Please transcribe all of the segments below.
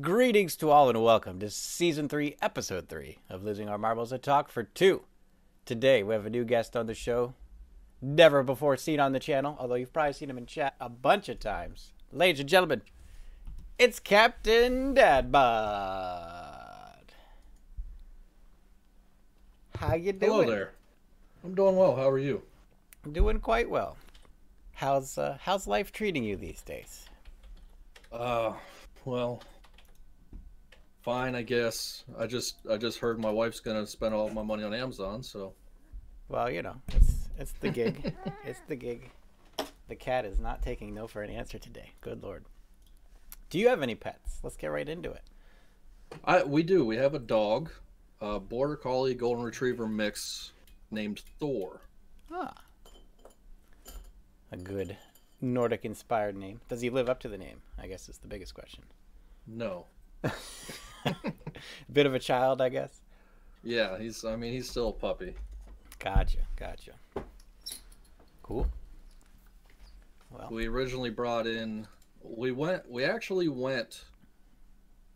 Greetings to all and welcome to Season 3, Episode 3 of Losing Our Marbles at Talk for 2. Today we have a new guest on the show, never before seen on the channel, although you've probably seen him in chat a bunch of times. Ladies and gentlemen, it's Captain Dadbod. How you doing? Hello there. I'm doing well. How are you? I'm doing quite well. How's life treating you these days? Well, fine, I guess. I just heard my wife's gonna spend all my money on Amazon, so. Well, you know, it's the gig. It's the gig. The cat is not taking no for an answer today. Good Lord. Do you have any pets? Let's get right into it. We do. We have a dog, a Border Collie Golden Retriever mix named Thor. Ah. A good Nordic-inspired name. Does he live up to the name? I guess is the biggest question. No. Bit of a child, I guess. Yeah, he's still a puppy. Gotcha. Cool. Well, We originally brought in, we actually went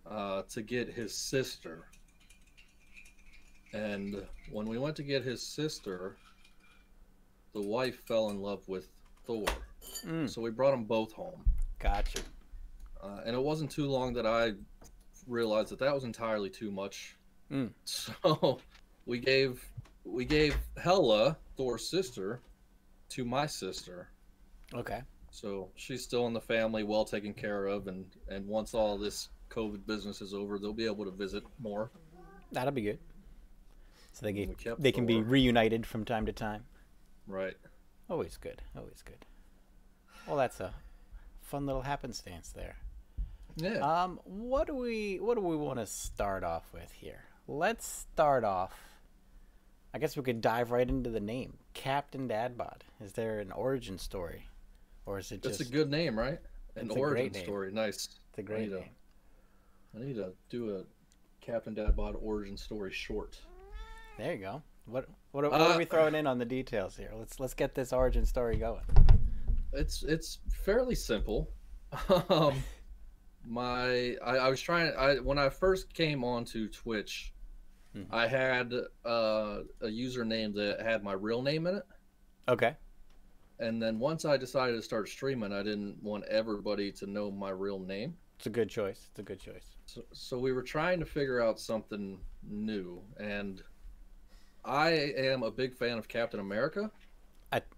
to get his sister. And when we went to get his sister, the wife fell in love with Thor. So we brought them both home. gotcha. And it wasn't too long that I realized that was entirely too much. So we gave Hella, Thor's sister, to my sister. Okay. So she's still in the family, well taken care of, and once all this COVID business is over, they'll be able to visit more. That'll be good. So We kept they can be Thor. reunited from time to time. Right. Always good. Always good. Well, that's a fun little happenstance there. Yeah. What do we want to start off with here? Let's start off. I guess we could dive right into the name, Captain Dadbod. Is there an origin story, or is it That's just? a good name, right? An It's a origin great name. story. Nice. It's a great name. I need to do a Captain Dadbod origin story short. There you go. What are we throwing in on the details here? Let's get this origin story going. It's fairly simple. Um, I was trying. When I first came onto Twitch, I had a username that had my real name in it, Okay. and then once I decided to start streaming, I didn't want everybody to know my real name. It's a good choice. It's a good choice. So we were trying to figure out something new, and I am a big fan of Captain America.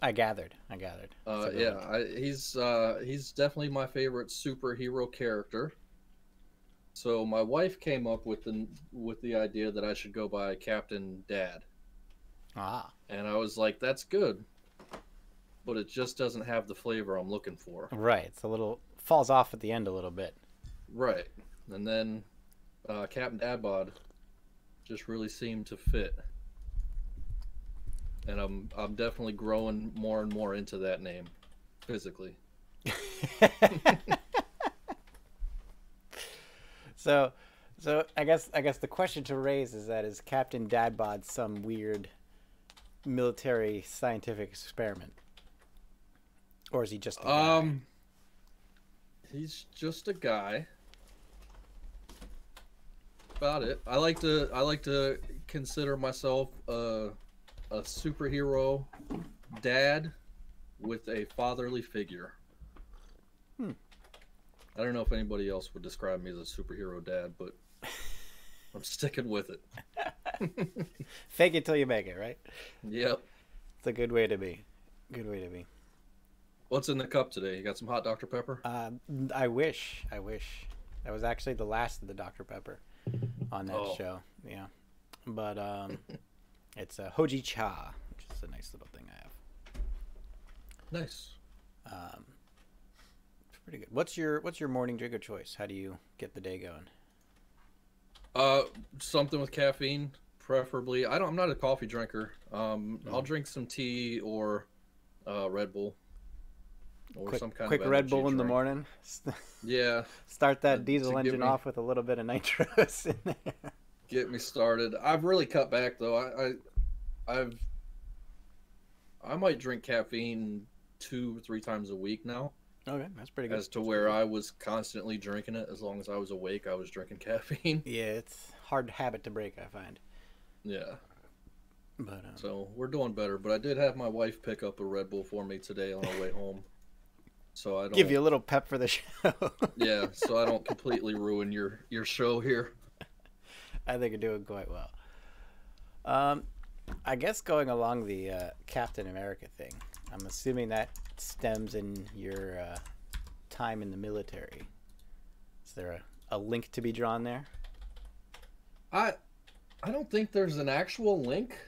I gathered. It's a good one. He's definitely my favorite superhero character. So my wife came up with the idea that I should go by Captain Dad, Ah. and I was like, "That's good, but it just doesn't have the flavor I'm looking for." Right. It's a little falls off at the end a little bit. Right, and then Captain Dadbod just really seemed to fit, and I'm definitely growing more and more into that name, physically. So I guess the question to raise is that is Captain Dadbod some weird military scientific experiment, or is he just a guy? He's just a guy. About it. I like to consider myself a superhero dad with a fatherly figure. I don't know if anybody else would describe me as a superhero dad, but I'm sticking with it. Fake it till you make it, right? Yep. It's a good way to be. Good way to be. What's in the cup today? You got some hot Dr. Pepper? I wish. That was actually the last of the Dr. Pepper on that show. Yeah, but it's a Hoji Cha, which is a nice little thing I have. Nice. It's pretty good. What's your morning drink of choice? How do you get the day going? Something with caffeine, preferably. I'm not a coffee drinker. I'll drink some tea or Red Bull. Or some kind Quick of Red energy Bull in the drink. morning. Yeah, Start that to diesel give engine me- off with a little bit of nitros in there. get me started. I've really cut back though. I might drink caffeine 2 or 3 times a week now. Okay, that's pretty good. As to where I was constantly drinking it. As long as I was awake, I was drinking caffeine. Yeah, it's a hard habit to break, I find. Yeah. But So we're doing better. But I did have my wife pick up a Red Bull for me today on our way home. So I don't give you a little pep for the show. Yeah, so I don't completely ruin your show here. I think you're doing quite well. I guess going along the Captain America thing, I'm assuming that stems in your time in the military. Is there a link to be drawn there? I don't think there's an actual link,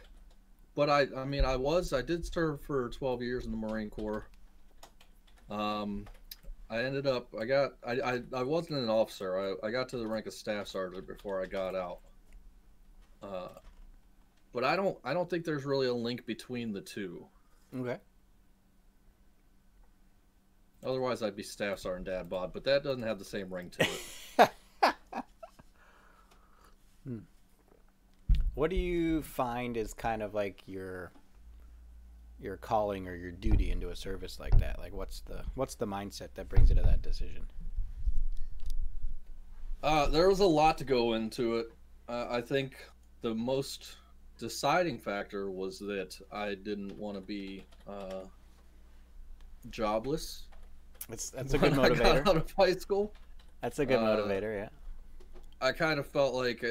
but I mean I did serve for 12 years in the Marine Corps. I ended up I wasn't an officer. I got to the rank of staff sergeant before I got out. But I don't think there's really a link between the two. Okay. Otherwise, I'd be staff sergeant dad bod, but that doesn't have the same ring to it. What do you find is kind of like your calling or your duty into a service like that? Like, what's the mindset that brings you to that decision? There was a lot to go into it. I think the most deciding factor was that I didn't want to be jobless. That's a good motivator. I got out of high school. That's a good motivator, yeah. I kind of felt like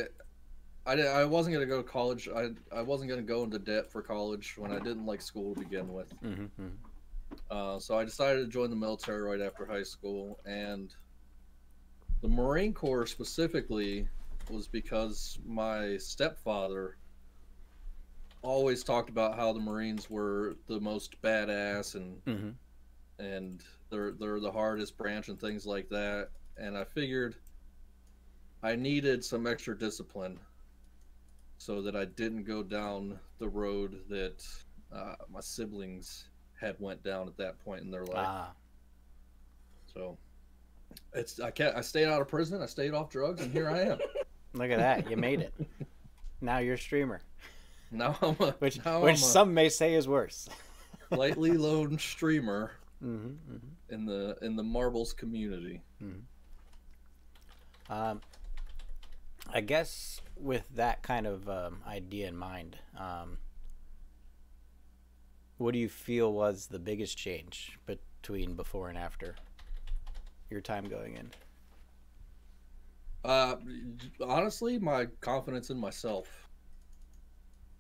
I wasn't going to go to college. I wasn't going to go into debt for college when I didn't like school to begin with. So I decided to join the military right after high school, and the Marine Corps specifically was because my stepfather always talked about how the Marines were the most badass and they're the hardest branch and things like that. And I figured I needed some extra discipline so that I didn't go down the road that my siblings had went down at that point in their life. So I stayed out of prison, I stayed off drugs, and here I am. Look at that, you made it. Now you're a streamer. Now which some may say is worse. Lightly lone streamer in the marbles community. I guess with that kind of idea in mind, what do you feel was the biggest change between before and after your time going in? Honestly, my confidence in myself.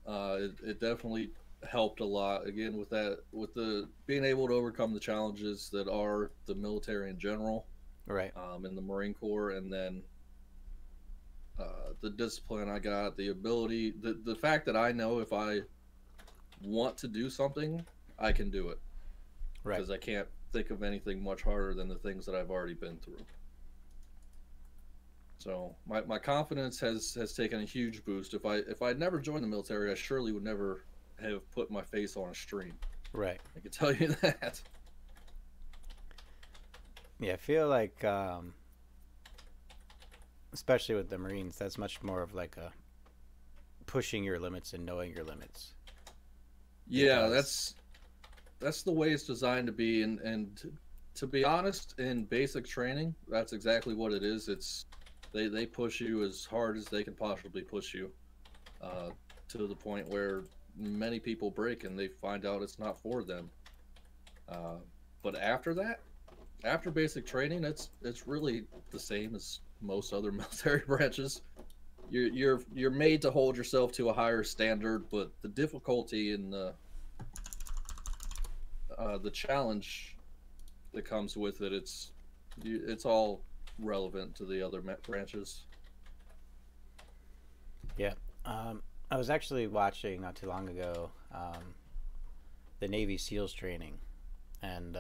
It definitely helped a lot. Again, with the being able to overcome the challenges that are the military in general, right? In the Marine Corps, and then the discipline I got, the ability, the fact that I know if I want to do something, I can do it. Right. Because I can't think of anything much harder than the things that I've already been through. So my confidence has taken a huge boost. If I'd never joined the military, I surely would never have put my face on a stream. Right. I can tell you that. Yeah, I feel like, especially with the Marines, that's much more of like a pushing your limits and knowing your limits. Yeah, that's the way it's designed to be. And to be honest, in basic training, that's exactly what it is. It's they push you as hard as they can possibly push you, to the point where many people break and they find out it's not for them. But after that, after basic training, it's really the same as most other military branches. You're made to hold yourself to a higher standard, but the difficulty and the challenge that comes with it, it's all relevant to the other branches. Yeah. I was actually watching not too long ago the Navy SEALs training, and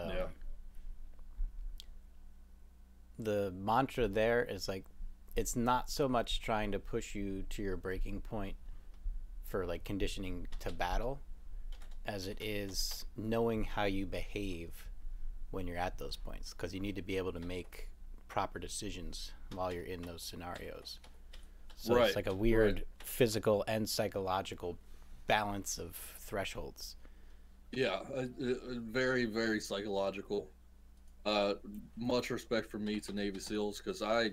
the mantra there is like, it's not so much trying to push you to your breaking point for like conditioning to battle as it is knowing how you behave when you're at those points, because you need to be able to make proper decisions while you're in those scenarios. So it's like a weird physical and psychological balance of thresholds. Yeah, very, very psychological. Uh, much respect for me to Navy SEALs because I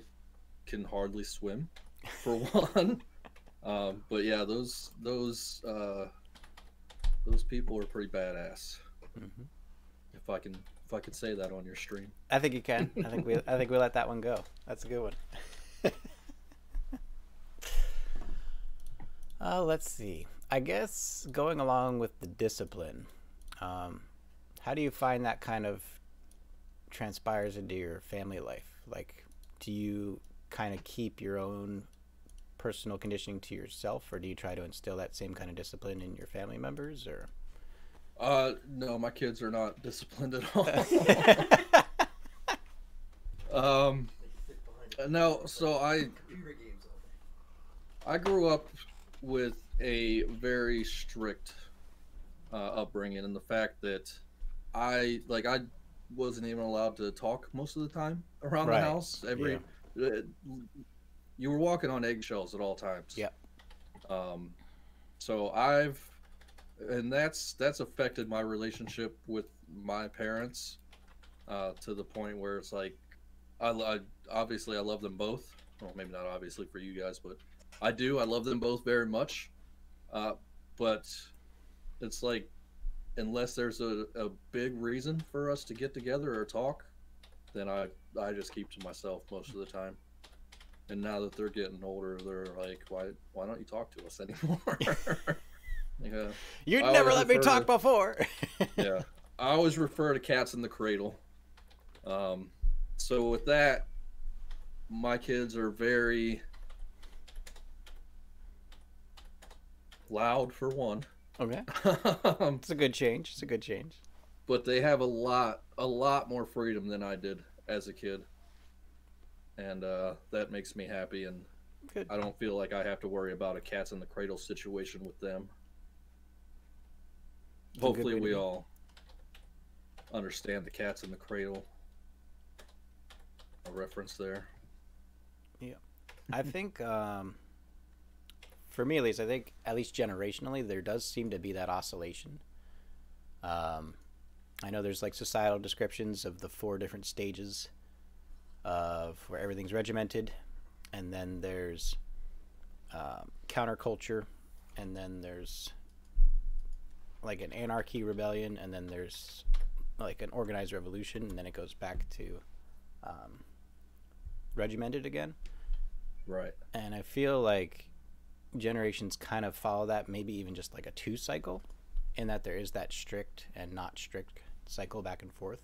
can hardly swim, for one. But yeah, those people are pretty badass. Hmm. If I can say that on your stream. I think you can. I think we let that one go. That's a good one. Let's see. I guess going along with the discipline, how do you find that kind of transpires into your family life? Like, do you kind of keep your own personal conditioning to yourself, or do you try to instill that same kind of discipline in your family members? Or No, my kids are not disciplined at all. um, no, so I grew up with a very strict upbringing, and the fact that I wasn't even allowed to talk most of the time around the right? house. Yeah. Uh, you were walking on eggshells at all times. Yep. Um, so and that's affected my relationship with my parents to the point where it's like I obviously I love them both. Well, maybe not obviously for you guys, but I do. I love them both very much. Uh, but it's like unless there's a big reason for us to get together or talk, then I just keep to myself most of the time. And now that they're getting older, they're like, why don't you talk to us anymore? Yeah, You'd I never always let me refer talk to before. yeah, I always refer to cats in the cradle. Um, so with that, my kids are very loud for one, Okay. um, It's a good change. It's a good change. but they have a lot more freedom than I did as a kid, and that makes me happy. And Good. I don't feel like I have to worry about a cats in the cradle situation with them. It's a good Hopefully, way to we be. all understand the cats in the cradle, a reference there. Yeah. I think, for me at least, I think at least generationally, there does seem to be that oscillation. Um, I know there's like societal descriptions of the four different stages of where everything's regimented, and then there's counterculture, and then there's like an anarchy rebellion, and then there's like an organized revolution, and then it goes back to um, regimented again. Right. And I feel like generations kind of follow that, maybe even just like a two cycle, in that there is that strict and not strict cycle back and forth.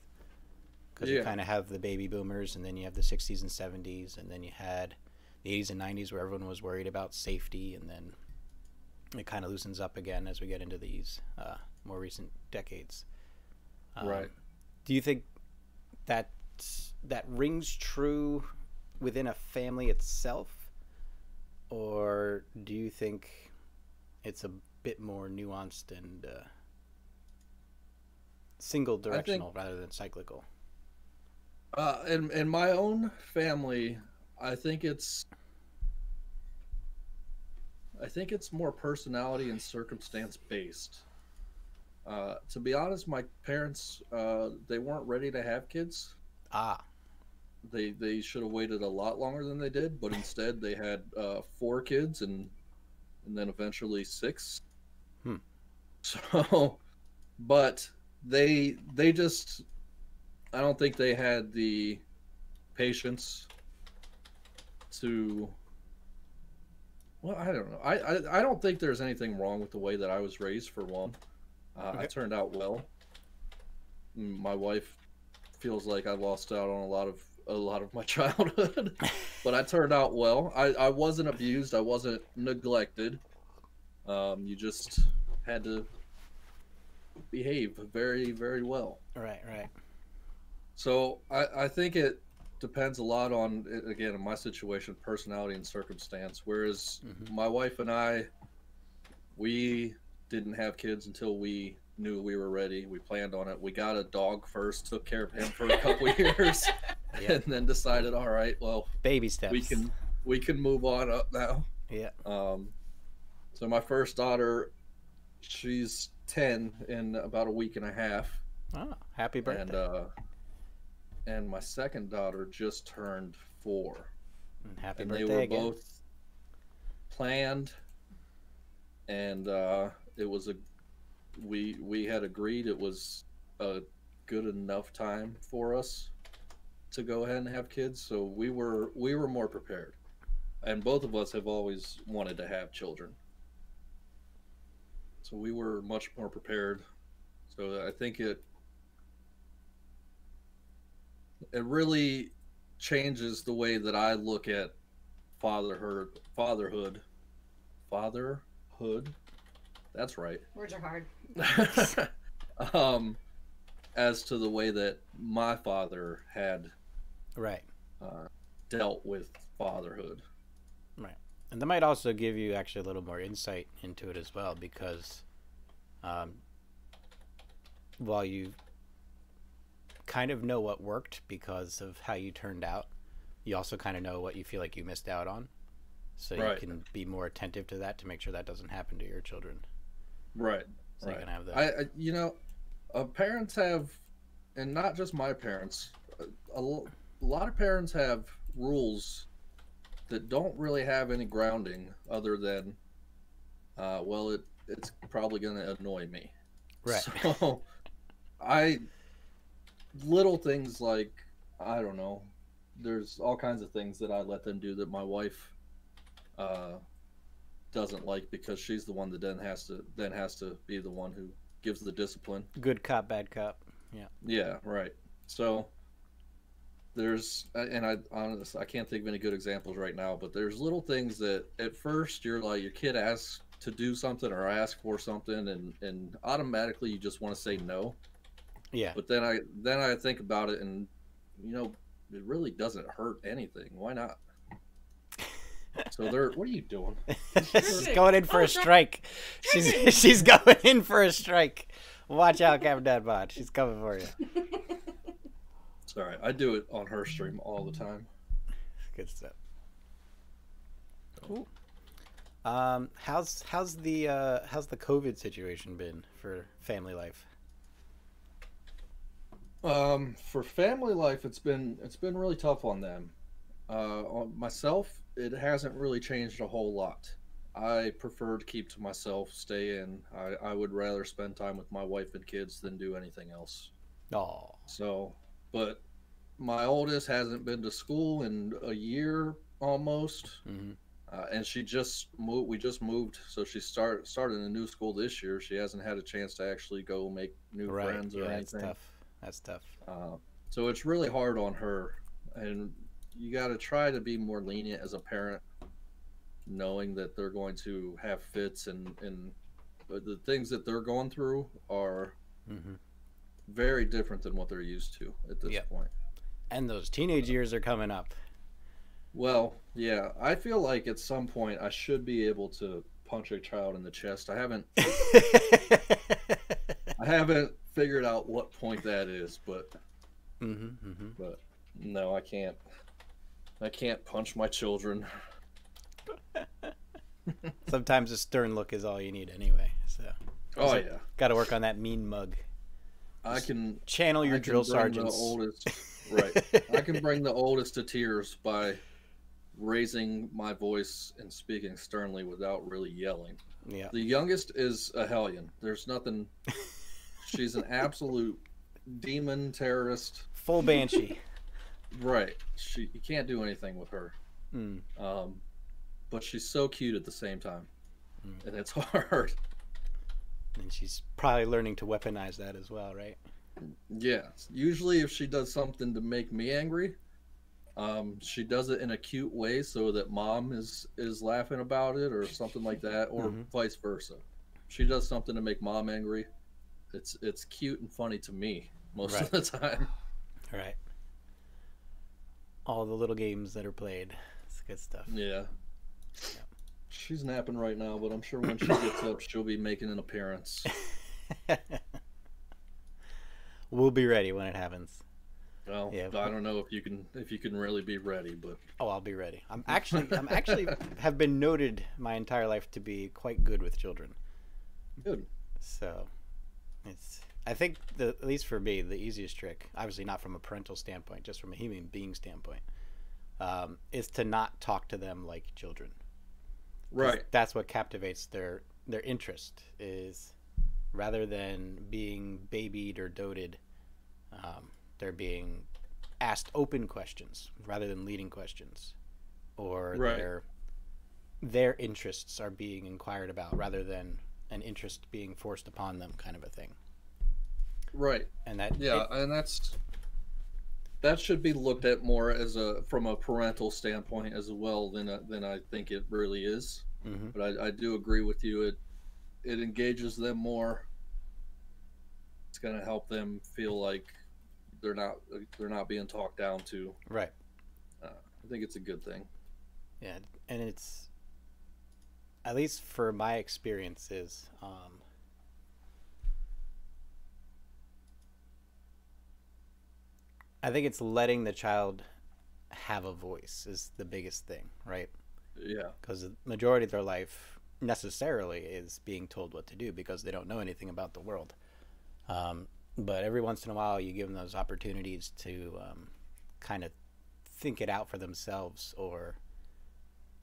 Because you Yeah. kind of have the baby boomers, and then you have the 60s and 70s, and then you had the 80s and 90s where everyone was worried about safety, and then it kind of loosens up again as we get into these more recent decades. Right. Do you think that that rings true within a family itself, or do you think it's a bit more nuanced and single I think directional rather than cyclical? in my own family, I think it's I think it's more personality and circumstance based. To be honest, my parents they weren't ready to have kids. Ah, They should have waited a lot longer than they did, but instead they had four kids and then eventually six. hmm. So, but they just I don't think they had the patience to. Well, I don't know. I don't think there's anything wrong with the way that I was raised. For one, I Okay. turned out well. My wife feels like I lost out on a lot of my childhood, but I turned out well. I wasn't abused. I wasn't neglected. You just had to behave very very well. Right, right. So I think it depends a lot on again in my situation, personality and circumstance. Whereas Hmm. my wife and I, we didn't have kids until we knew we were ready. We planned on it. We got a dog first, took care of him for a couple years, Yeah. and then decided, all right, well, Baby we steps. can we can move on up now. Yeah. Um, so my first daughter, she's 10 in about a week and a half, Oh, happy and birthday. and my second daughter just turned 4. Happy and birthday they were again. both planned, and it was a we had agreed it was a good enough time for us to go ahead and have kids, so we were more prepared, and both of us have always wanted to have children, so we were much more prepared. So I think it really changes the way that I look at fatherhood. Fatherhood. That's right. Words are hard. um, as to the way that my father had Right. dealt with fatherhood. Right. And that might also give you actually a little more insight into it as well, because while you kind of know what worked because of how you turned out, you also kind of know what you feel like you missed out on. So Right. you can be more attentive to that to make sure that doesn't happen to your children. Right. So right. you can have that. Parents have, and not just my parents, a lot of parents have rules that don't really have any grounding other than, it's probably going to annoy me. Right. So, little things like, I don't know, there's all kinds of things that I let them do that my wife doesn't like, because she's the one that then has to be the one who gives the discipline. Good cop, bad cop. Yeah. Yeah, right. So there's, and I honestly, I can't think of any good examples right now, but there's little things that at first you're like, your kid asks to do something or ask for something, and automatically you just want to say no. Yeah. But then I think about it, and it really doesn't hurt anything. Why not? So what are you doing? She's going in for a strike. She's going in for a strike. Watch out, Captain Deadbot. She's coming for you. It's all right. I do it on her stream all the time. Good stuff. Cool. How's the COVID situation been for family life? For family life, it's been really tough on them. On myself, it hasn't really changed a whole lot. I prefer to keep to myself, stay in. I would rather spend time with my wife and kids than do anything else. Oh. So, but my oldest hasn't been to school in a year almost, Mm-hmm. and she just moved. We just moved, so she started a new school this year. She hasn't had a chance to actually go make new friends or anything. That's tough. So it's really hard on her, and you got to try to be more lenient as a parent, knowing that they're going to have fits, and the things that they're going through are very different than what they're used to at this point. And those teenage years are coming up. Well, yeah, I feel like at some point I should be able to punch a child in the chest. I haven't figured out what point that is, but but no, I can't punch my children. Sometimes a stern look is all you need anyway. So yeah, got to work on that mean mug. I can channel your drill sergeants. I can bring the oldest to tears by raising my voice and speaking sternly without really yelling. Yeah. The youngest is a hellion. There's nothing. She's an absolute demon terrorist. Full banshee. Right. You can't do anything with her. But she's so cute at the same time. And it's hard. And she's probably learning to weaponize that as well, right? Yeah. Usually if she does something to make me angry, she does it in a cute way so that mom is laughing about it or something like that, or vice versa. She does something to make mom angry. It's cute and funny to me most of the time. Right. All the little games that are played. It's good stuff. Yeah. She's napping right now, but I'm sure when she gets up, she'll be making an appearance. We'll be ready when it happens. Well, yeah, I don't know if you can really be ready, but I'll be ready. I'm actually have been noted my entire life to be quite good with children. Good. So it's I think at least for me, the easiest trick, obviously not from a parental standpoint, just from a human being standpoint, is to not talk to them like children. 'Cause Right. that's what captivates their interest is rather than being babied or doted, they're being asked open questions rather than leading questions, or Right. their interests are being inquired about rather than an interest being forced upon them, kind of a thing. Right. And that Yeah, it and that should be looked at more as a from a parental standpoint as well than I think it really is. hmm But I do agree with you. It engages them more. It's going to help them feel like they're not they're not being talked down to. right, I think it's a good thing. yeah, and it's at least for my experiences. I think it's letting the child have a voice is the biggest thing, right? Yeah. Because the majority of their life necessarily is being told what to do because they don't know anything about the world. But every once in a while, you give them those opportunities to kind of think it out for themselves or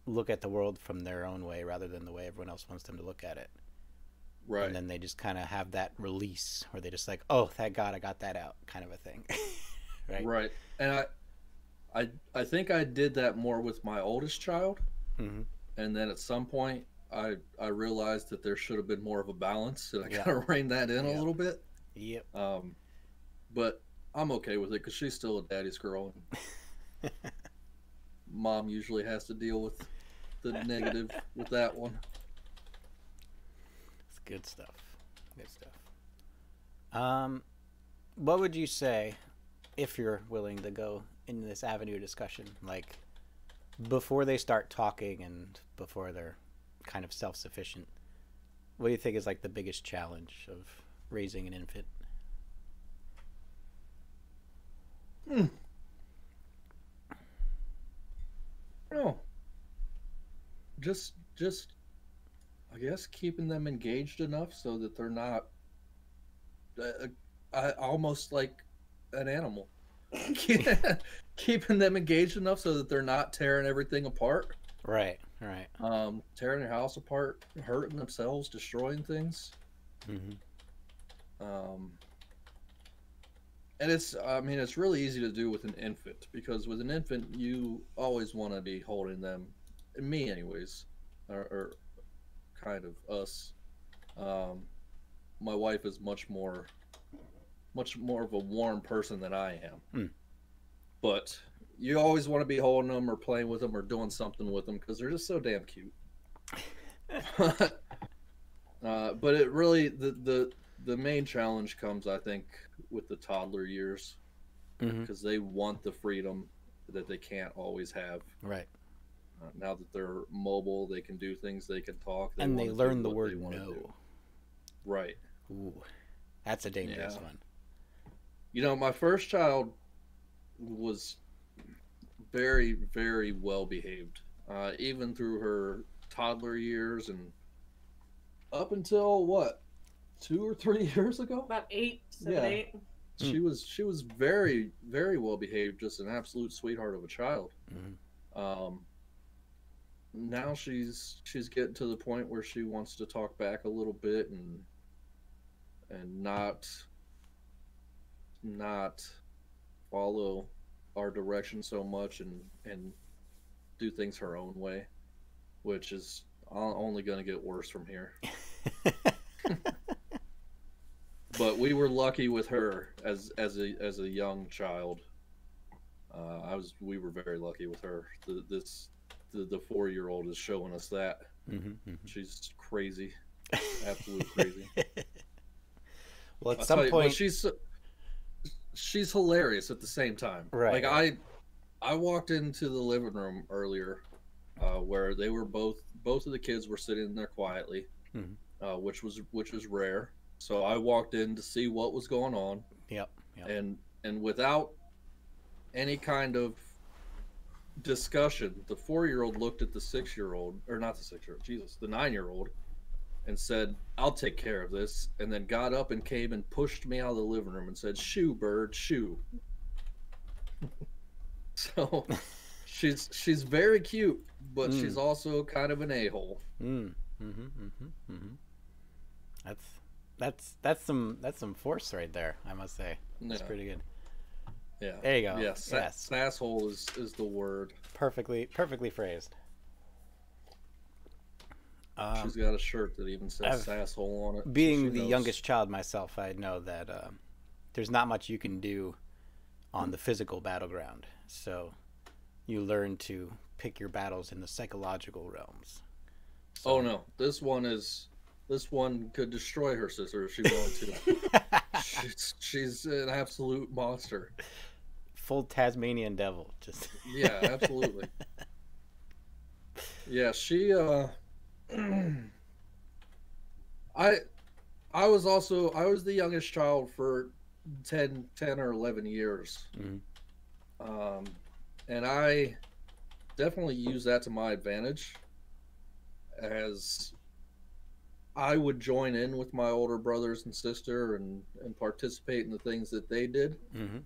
look at the world from their own way rather than the way everyone else wants them to look at it. And Right. then they just kind of have that release where they just like, oh, thank God I got that out, kind of a thing. Right? Right. And I think I did that more with my oldest child, Mm-hmm. and then at some point I realized that there should have been more of a balance, and I Yeah. kind of reined that in a Yep. little bit. Yep. Um, but I'm okay with it because she's still a daddy's girl, and mom usually has to deal with the negative with that one. It's good stuff. Good stuff. Um, what would you say if you're willing to go in this avenue of discussion, like before they start talking and before they're kind of self-sufficient? What do you think is like the biggest challenge of raising an infant? Hmm. No, just I guess keeping them engaged enough so that they're not almost like an animal. Keeping them engaged enough so that they're not tearing everything apart, Right. Right. tearing their house apart, hurting themselves, destroying things. Mm-hmm. Um, and I mean, it's really easy to do with an infant because with an infant, you always want to be holding them, me anyways, or kind of us. Um, my wife is much more of a warm person than I am. Mm. But you always want to be holding them or playing with them or doing something with them because they're just so damn cute. But it really the main challenge comes, I think, with the toddler years Mm-hmm. because they want the freedom that they can't always have. Right. Now that they're mobile, they can do things, they can talk, And they want to learn do the what word they want to do. no. Right. Ooh, that's a dangerous Yeah. one. You know, my first child was very, very well behaved, even through her toddler years and up until what, 2 or 3 years ago? About eight, seven, Yeah. eight. She was very, very well behaved, just an absolute sweetheart of a child. Mm-hmm. Um, Now she's getting to the point where she wants to talk back a little bit and not follow our direction so much and do things her own way, which is only going to get worse from here. But we were lucky with her as a young child. We were very lucky with her. The 4-year-old is showing us that. Mm-hmm. Mm-hmm. She's crazy, absolute crazy. Well, at I'll some tell you, but point, she's hilarious at the same time. Right. Like I walked into the living room earlier, where they were both of the kids were sitting there quietly, Mhm. which was rare. So I walked in to see what was going on, Yep. Yep. and without any kind of discussion, the 4-year-old looked at the 6-year-old, or not the 6-year-old, Jesus, the 9-year-old, and said, "I'll take care of this," and then got up and came and pushed me out of the living room and said, "Shoo, bird, shoo." So she's very cute, but she's also kind of an a-hole. Mm. Mm-hmm. Mm-hmm. Mm-hmm. That's some force right there, I must say. That's pretty good. Yeah. There you go. Yeah. Yes. Sasshole is the word. Perfectly phrased. She's got a shirt that even says "sasshole" on it. Being the youngest child myself, I know that there's not much you can do on the physical battleground. So you learn to pick your battles in the psychological realms. So, oh no, this one could destroy her sister if she wanted to. she's an absolute monster. Full Tasmanian devil, just yeah, absolutely. Yeah, she I was the youngest child for 10 or 11 years. Mm-hmm. And I definitely use that to my advantage, as I would join in with my older brothers and sister and participate in the things that they did. Mm-hmm.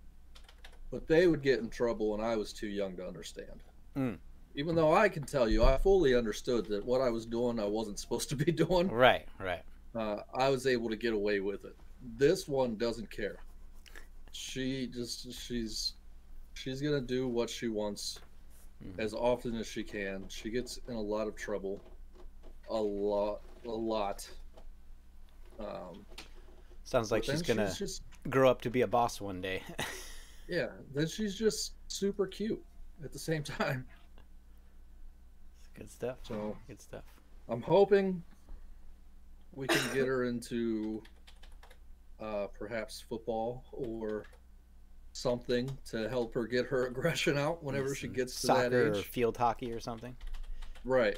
But they would get in trouble and I was too young to understand. Mm. Even though I can tell you, I fully understood that what I was doing, I wasn't supposed to be doing. Right. I was able to get away with it. This one doesn't care. She's gonna do what she wants as often as she can. She gets in a lot of trouble, a lot. Sounds like she's gonna grow up to be a boss one day. Yeah, then she's just super cute at the same time. Good stuff. So good stuff. I'm hoping we can get her into perhaps football or something to help her get her aggression out whenever she gets to that age. Soccer or field hockey or something. Right.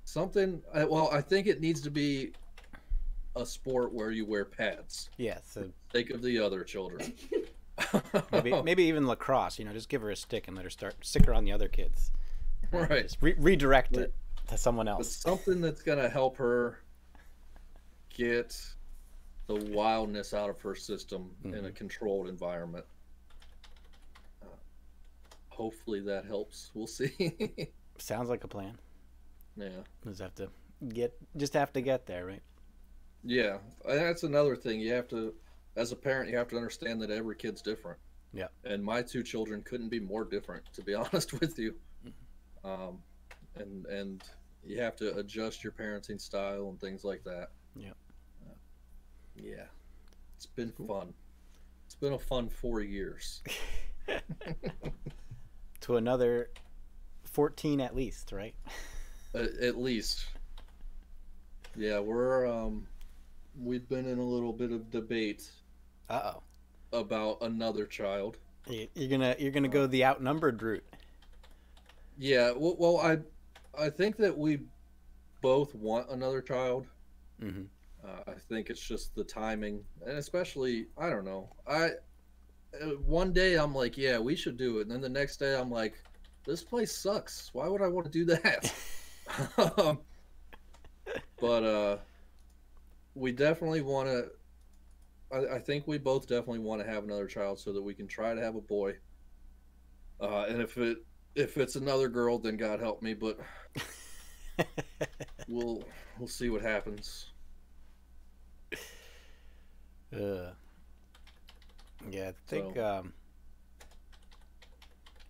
Something. Well, I think it needs to be a sport where you wear pads. Yeah. So think of the other children. maybe even lacrosse. Just give her a stick and let her stick her on the other kids. Right. Just redirect it to someone else. But something that's gonna help her get the wildness out of her system in a controlled environment. Hopefully that helps. We'll see. Sounds like a plan. Yeah. Just have to get there, right? Yeah, and that's another thing. You have to, as a parent, you have to understand that every kid's different. Yeah. And my two children couldn't be more different, to be honest with you. And you have to adjust your parenting style and things like that. Yeah. Yeah. It's been fun. It's been a fun 4 years. To another 14 at least, right? At least. Yeah, we've been in a little bit of debate. About another child. You're gonna go the outnumbered route. Yeah, well, I think that we both want another child. Mm-hmm. I think it's just the timing, and especially, I don't know. One day I'm like, yeah, we should do it, and then the next day I'm like, this place sucks. Why would I want to do that? But we definitely want to. I think we both definitely want to have another child so that we can try to have a boy. And if it's another girl, then God help me. But we'll see what happens. Yeah, I think.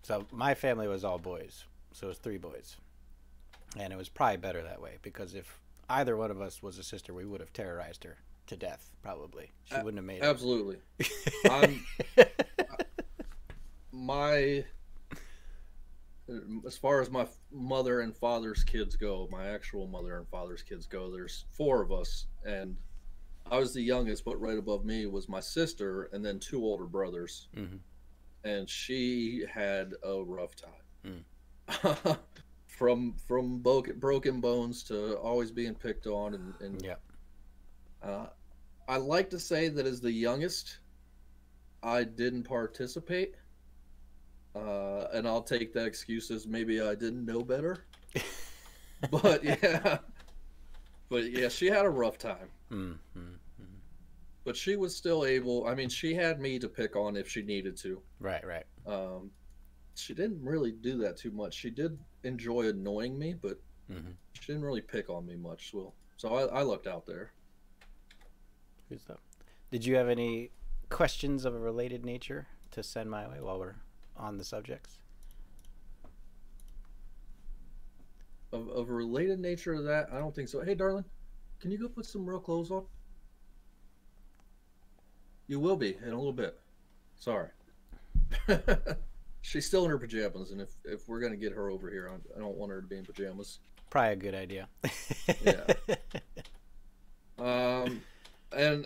So my family was all boys, so it was 3 boys, and it was probably better that way, because if either one of us was a sister, we would have terrorized her to death. Probably she wouldn't have made it. Absolutely. As far as my mother and father's kids go, my actual mother and father's kids go, there's 4 of us, and I was the youngest, but right above me was my sister and then 2 older brothers. Mm-hmm. And she had a rough time. Mm. from broken bones to always being picked on, and yeah. I like to say that as the youngest, I didn't participate, and I'll take that excuse as maybe I didn't know better. But yeah, But yeah, she had a rough time. Mm-hmm. But she was still able. I mean, she had me to pick on if she needed to. Right, right. Um, she didn't really do that too much. She did enjoy annoying me, but Mm-hmm. she didn't really pick on me much. So I looked out there. Good stuff. Did you have any questions of a related nature to send my way while we're on the subjects? Of a related nature to that, I don't think so. Hey, darling, can you go put some real clothes on? You will be in a little bit. Sorry. She's still in her pajamas, and if we're gonna get her over here, I don't want her to be in pajamas. Probably a good idea. Yeah. Um, and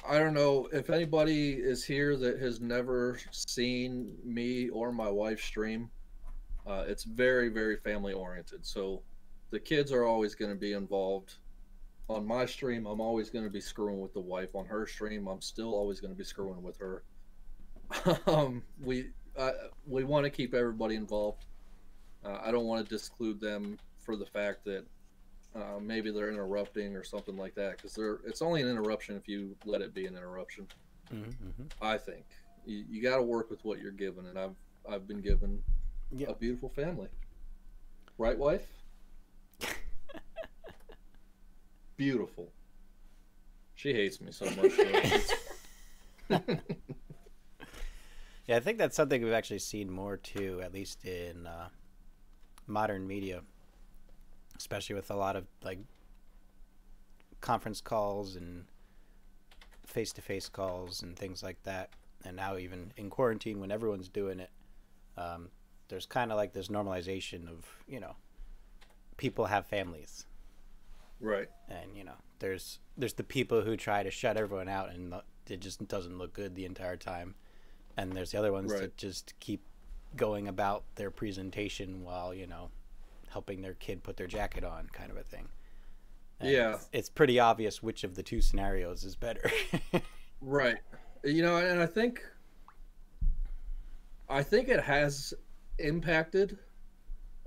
I don't know if anybody is here that has never seen me or my wife stream. It's very, very family oriented. So the kids are always going to be involved. On my stream, I'm always going to be screwing with the wife. On her stream, I'm still always going to be screwing with her. um, we we want to keep everybody involved. I don't want to disclude them for the fact that maybe they're interrupting or something like that, because it's only an interruption if you let it be an interruption. Mm-hmm. I think you got to work with what you're given, and I've been given Yep. a beautiful family, right, wife? Beautiful. She hates me so much. So Yeah, I think that's something we've actually seen more too, at least in modern media, especially with a lot of like conference calls and face-to-face calls and things like that. And now even in quarantine, when everyone's doing it, there's kind of like this normalization of, people have families. right. And, there's the people who try to shut everyone out, and it just doesn't look good the entire time. And there's the other ones Right. that just keep going about their presentation while, helping their kid put their jacket on, kind of a thing. And Yeah. it's pretty obvious which of the two scenarios is better. Right. And I think it has impacted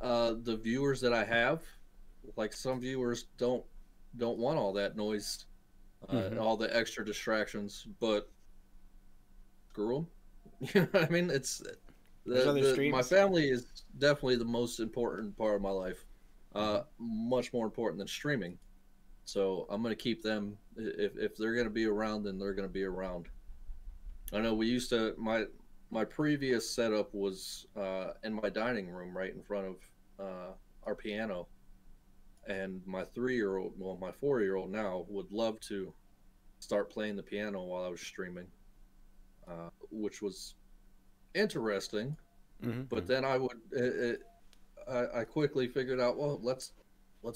the viewers that I have. Like, some viewers don't want all that noise, all the extra distractions, but screw them. You know what I mean? It's There's other my streams. family is definitely the most important part of my life. Much more important than streaming. So I'm gonna keep them. If they're gonna be around, then they're gonna be around. I know we used to my previous setup was in my dining room, right in front of our piano, and my 3-year-old, well, my 4-year-old now would love to start playing the piano while I was streaming, which was interesting. Mm-hmm. But then I quickly figured out, well, let's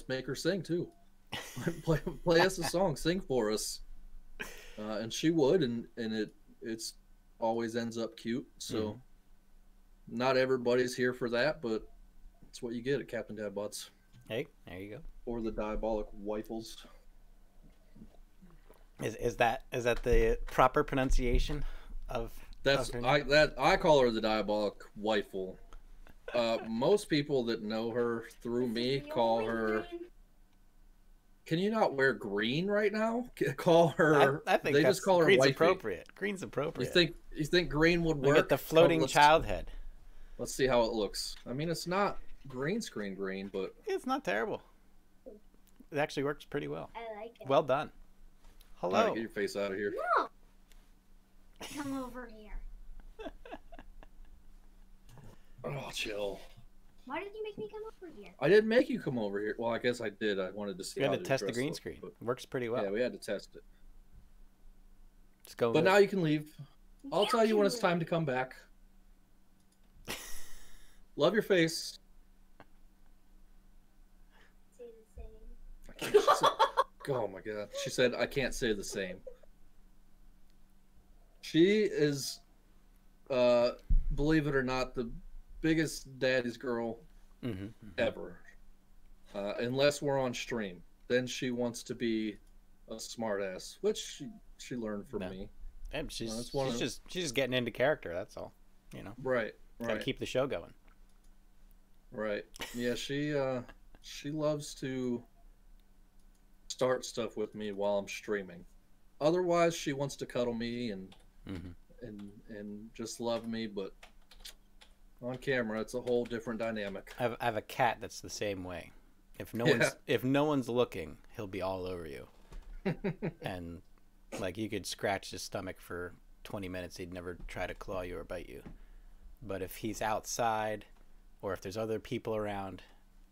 make her sing too. play us a song, sing for us, and she would, and it's always ends up cute. So not everybody's here for that, but it's what you get at Captain Dad Butts. Hey, there you go. Or the Diabolic Wifles. Is that the proper pronunciation of? I call her the Diabolic Wifle. Most people that know her through me call her. Can you not wear green right now? Call her. I think they that's, just call her green's wifey. appropriate. Green's appropriate. You think green would work? We get the floating Let's- child head. Let's see how it looks. I mean, it's not green screen green, but It's not terrible. It actually works pretty well. I like it. Well done. all Hello. right, get your face out of here. No. Come over here. Oh, chill. Why did you make me come over here? I didn't make you come over here. Well, I guess I did. I wanted to see. We had how to the test the dress green looked, screen. but- It works pretty well. Yeah, we had to test it. Just go. But with- now you can leave. I'll Yeah, tell you when can it's we? time to come back. Love your face. Say the same. I can't, she said, oh my god. She said, I can't say the same. She is, believe it or not, the biggest daddy's girl Mhm. ever. Unless we're on stream. Then she wants to be a smartass, which she learned from Yeah. me. And she's that's one of- she's just getting into character. That's all. Right, Got to right, keep the show going. right. Yeah, she loves to start stuff with me while I'm streaming. Otherwise, she wants to cuddle me and Hmm. just love me, but on camera, it's a whole different dynamic. I have a cat that's the same way. Yeah. If no one's looking, he'll be all over you, and like you could scratch his stomach for 20 minutes, he'd never try to claw you or bite you. But if he's outside, or if there's other people around,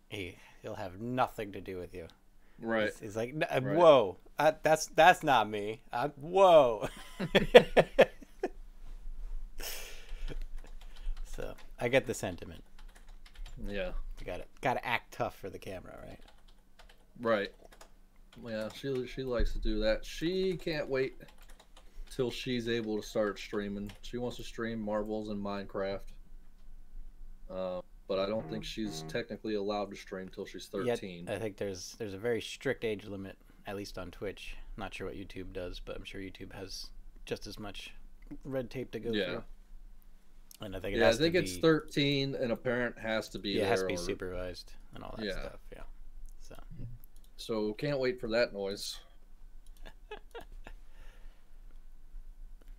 he'll have nothing to do with you. Right. He's like, Right. whoa, that's not me. Whoa. So I get the sentiment. Yeah. You gotta act tough for the camera, right? Right. Yeah, she likes to do that. She can't wait till she's able to start streaming. She wants to stream Marbles and Minecraft. But I don't think she's technically allowed to stream till she's 13. Yet, I think there's a very strict age limit, at least on Twitch. Not sure what YouTube does, but I'm sure YouTube has just as much red tape to go Yeah. through. And I think Yeah, I think it's 13, and a parent has to be yeah, there. it has to be supervised and all that Yeah. stuff. Yeah. So can't wait for that noise.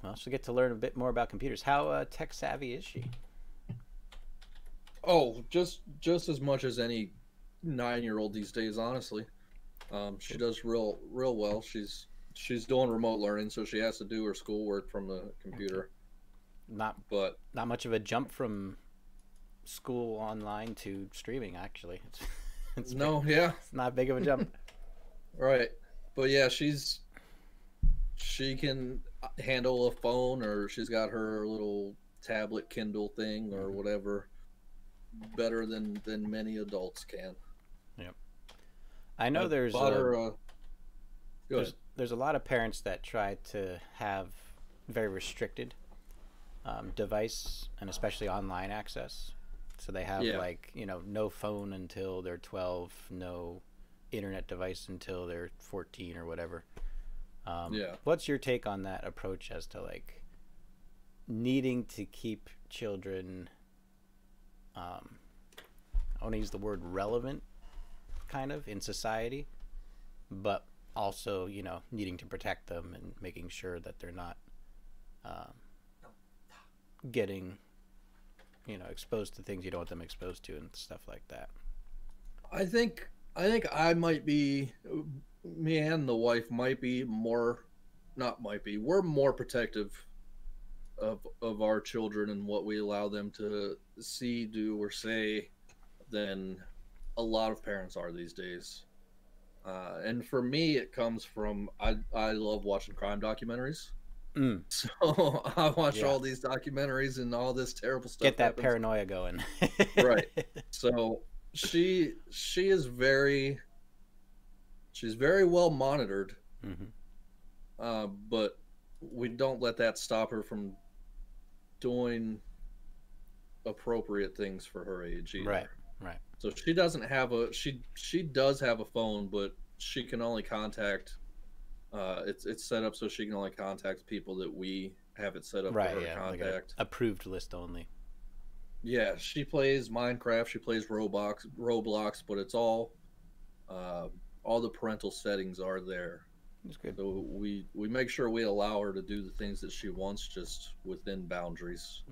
Well, she'll get to learn a bit more about computers. How tech savvy is she? Oh, just as much as any 9-year-old these days, honestly. She does real well. She's doing remote learning, so she has to do her schoolwork from the computer. Not But much of a jump from school online to streaming, actually. It's no, yeah, it's not big of a jump. right. But yeah, she can handle a phone, or she's got her little tablet Kindle thing or whatever better than many adults can. Yep. I know there's bought her a, go ahead. there's a lot of parents that try to have very restricted device and especially online access. So they have Yeah. like, no phone until they're 12, no internet device until they're 14 or whatever. Yeah. What's your take on that approach as to like needing to keep children, I want to use the word relevant kind of in society, but also, needing to protect them and making sure that they're not getting, exposed to things you don't want them exposed to and stuff like that. I think I might be, me and the wife might be more, not might be, we're more protective of our children and what we allow them to see, do, or say than a lot of parents are these days. And for me, it comes from I love watching crime documentaries. Mm. So I watch Yeah. all these documentaries and all this terrible stuff. Get that happens. paranoia going. Right. So she is she's very well monitored, Hmm. but we don't let that stop her from doing appropriate things for her age either. Right. So she doesn't have she does have a phone, but she can only contact. It's set up so she can only contact people that we have it set up Right. for her to Yeah. Like contact. a approved list only. Yeah, she plays Minecraft, she plays Roblox, but it's all the parental settings are there. That's good. So we make sure we allow her to do the things that she wants, just within boundaries.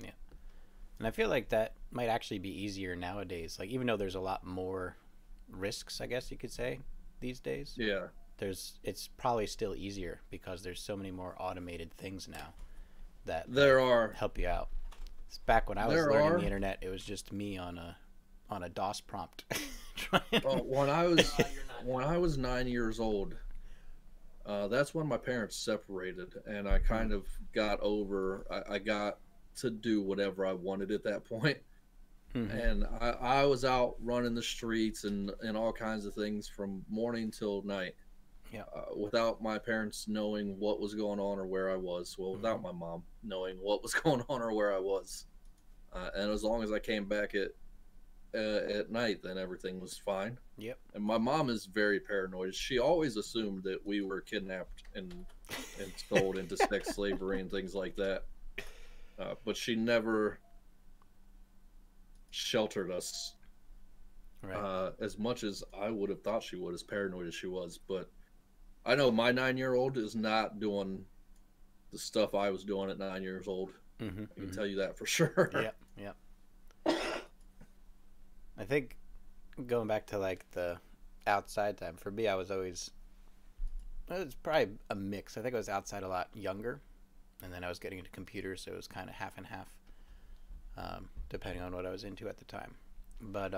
And I feel like that might actually be easier nowadays. Like, even though there's a lot more risks, I guess you could say, these days, Yeah. it's probably still easier because there's so many more automated things now that There are. help you out. It's back when I was There learning are. the internet, it was just me on a DOS prompt. trying- When I was 9 years old, that's when my parents separated, and I kind of got over. I got to do whatever I wanted at that point. Mhm. And I was out running the streets and all kinds of things from morning till night. Yeah. Without my parents knowing what was going on or where I was. Well, without my mom knowing what was going on or where I was. And as long as I came back at night, then everything was fine. Yep. And my mom is very paranoid. She always assumed that we were kidnapped and sold into sex slavery and things like that. But she never sheltered us Right. as much as I would have thought she would, as paranoid as she was. But I know my 9-year-old is not doing the stuff I was doing at 9 years old. Mm-hmm, I can tell you that for sure. Yep, yep. I think going back to like the outside time for me, I was always it was probably a mix. I think I was outside a lot younger, and then I was getting into computers, so it was kind of half and half, depending on what I was into at the time. But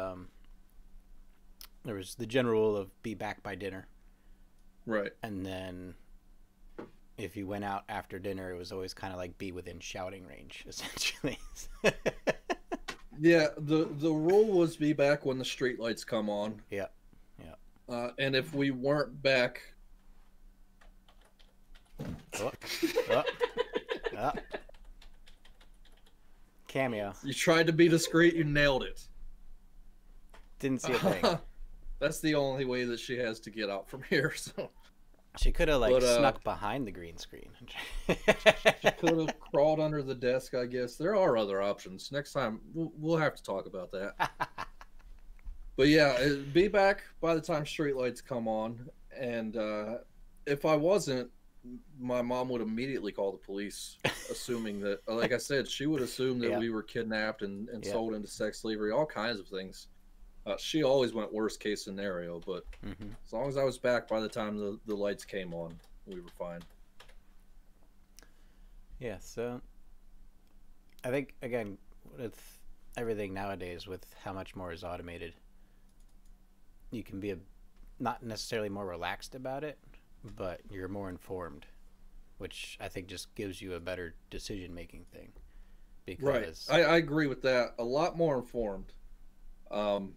there was the general rule of be back by dinner, Right. and then if you went out after dinner, it was always kind of like be within shouting range, essentially. Yeah, the rule was be back when the street lights come on. Yeah, yeah. And if we weren't back, Oh, oh, oh. Cameo. you tried to be discreet, you nailed it. Didn't see a thing. That's the only way that she has to get out from here. So She could have like But, snuck behind the green screen. she could have crawled under the desk, I guess. There are other options. Next time, we'll have to talk about that. But yeah, be back by the time streetlights come on. And if I wasn't, my mom would immediately call the police, assuming that, like I said, she would assume that Yeah. we were kidnapped and Yeah. sold into sex slavery, all kinds of things. She always went worst case scenario, but Mm-hmm. as long as I was back by the time the lights came on, we were fine. Yeah, so I think again with everything nowadays, with how much more is automated, you can be not necessarily more relaxed about it, but you're more informed, which I think just gives you a better decision making thing. Because I agree with that. A lot more informed. And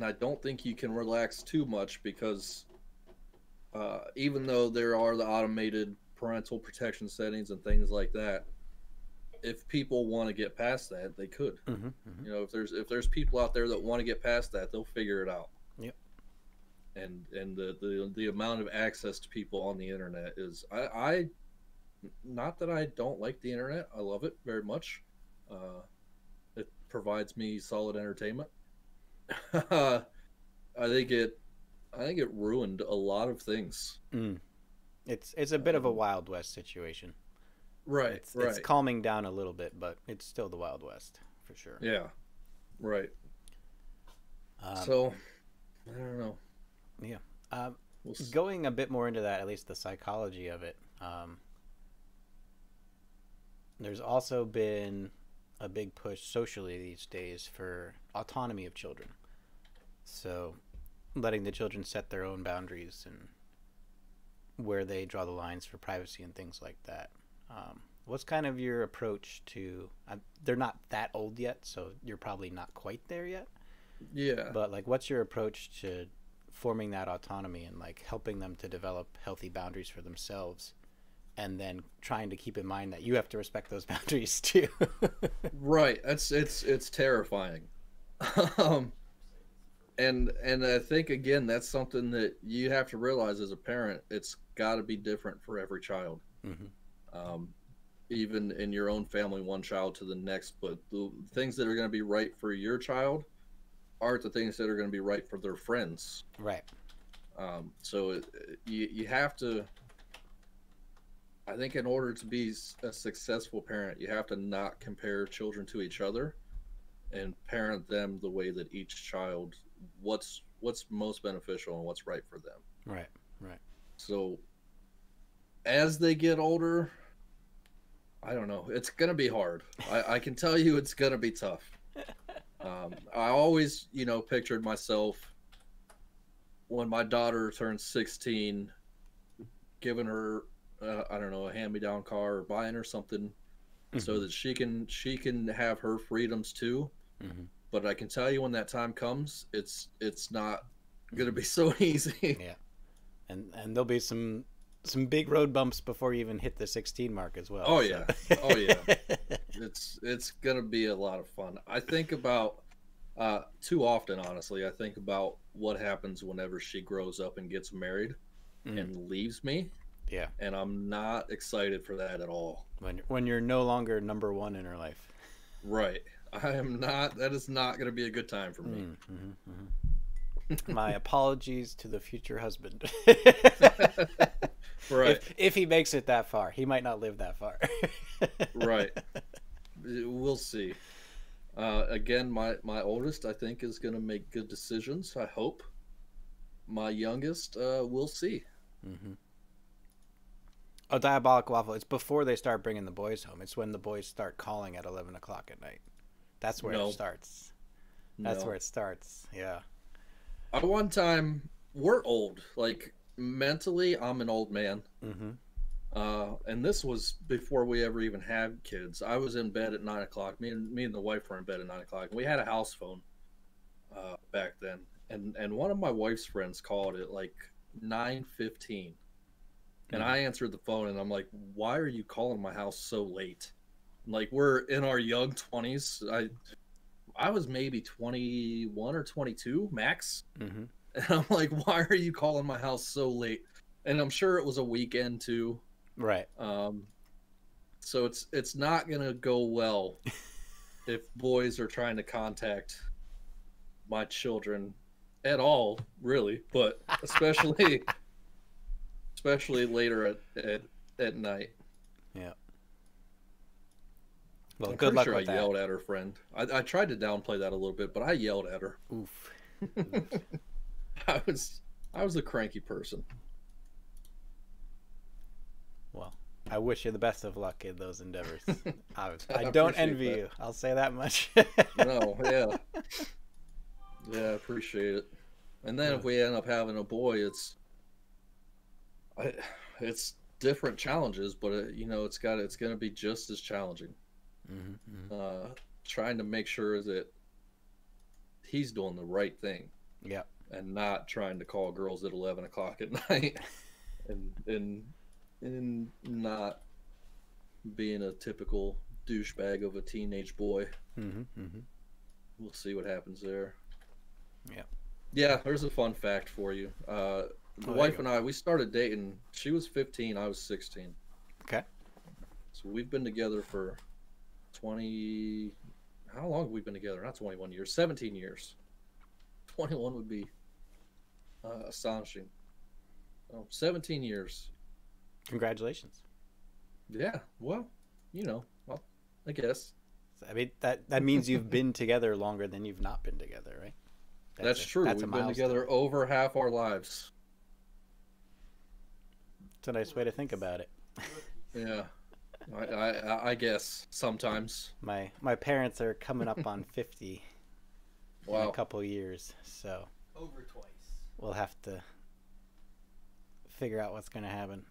I don't think you can relax too much because even though there are the automated parental protection settings and things like that, if people want to get past that, they could. Mm-hmm, mm-hmm. You know, if there's people out there that want to get past that, they'll figure it out. Yep. And the amount of access to people on the internet is I not that I don't like the internet. I love it very much. It provides me solid entertainment. I think it ruined a lot of things. It's a bit of a Wild West situation. Right, It's calming down a little bit, but it's still the Wild West for sure. Yeah, right. Um, So I don't know. yeah. We'll Going a bit more into that, at least the psychology of it. There's also been a big push socially these days for autonomy of children. So letting the children set their own boundaries and where they draw the lines for privacy and things like that. What's kind of your approach to, they're not that old yet, so you're probably not quite there yet, Yeah. but like what's your approach to forming that autonomy and like helping them to develop healthy boundaries for themselves, and then trying to keep in mind that you have to respect those boundaries too? Right. It's terrifying. And I think again that's something that you have to realize as a parent. It's got to be different for every child. Mm-hmm. Even in your own family, one child to the next. But the things that are going to be right for your child aren't the things that are going to be right for their friends. Right. So you have to. I think in order to be a successful parent, you have to not compare children to each other, and parent them the way that each child what's most beneficial and what's right for them. Right. Right. So as they get older, I don't know. It's gonna be hard. I can tell you, it's gonna be tough. I always, pictured myself when my daughter turned 16, giving her, I don't know, a hand-me-down car or buying her something, so that she can have her freedoms too. Mm-hmm. But I can tell you, when that time comes, it's not gonna be so easy. Yeah. And there'll be some big road bumps before you even hit the 16 mark as well. Oh so. yeah. Oh yeah. It's gonna be a lot of fun. I think about too often, honestly. I think about what happens whenever she grows up and gets married and leaves me. Yeah. And I'm not excited for that at all. When you're no longer number one in her life. Right. I am not. That is not going to be a good time for me. My apologies to the future husband. Right. If he makes it that far, he might not live that far. Right. We'll see. Again, my oldest, I think, is going to make good decisions. I hope. My youngest, we'll see. Mm-hmm. Oh, Diabolic Waffle. It's before they start bringing the boys home. It's when the boys start calling at 11 o'clock at night. That's where it starts. That's where it starts. Yeah. One time, we're old. Like, mentally, I'm an old man. Mm-hmm. And this was before we ever even had kids. I was in bed at 9 o'clock. Me and the wife were in bed at 9 o'clock. We had a house phone back then. And one of my wife's friends called at like 9:15. And I answered the phone and I'm like, why are you calling my house so late? Like, we're in our young 20s. I was maybe 21 or 22 max. Mm-hmm. And I'm like, why are you calling my house so late? And I'm sure it was a weekend too. Right. So it's not going to go well if boys are trying to contact my children at all, really, but especially later at night. Yeah. Well, I'm good luck sure with I that. yelled at her friend. I tried to downplay that a little bit, but I yelled at her. Oof. I was a cranky person. Well, I wish you the best of luck in those endeavors. I I don't appreciate envy that. you. I'll say that much. No, yeah. Yeah, I appreciate it. And then if we end up having a boy, it's different challenges, but it's going to be just as challenging. Mm-hmm. Trying to make sure that he's doing the right thing. Yeah. And not trying to call girls at 11 o'clock at night, and not being a typical douchebag of a teenage boy. Mm-hmm. Mm-hmm. We'll see what happens there. Yeah. Yeah, there's a fun fact for you. The wife and I, we started dating. She was 15, I was 16. Okay. So we've been together for 20. How long have we been together? Not 21 years, 17 years. 21 would be astonishing. 17 years. Congratulations. Yeah, well, I guess. I mean, that means you've been together longer than you've not been together, right? That's true. That's We've a been milestone. together over half our lives. It's a nice way to think about it. Yeah, I guess sometimes. My parents are coming up on 50 in Wow. a couple years, so Over twice. we'll have to figure out what's going to happen.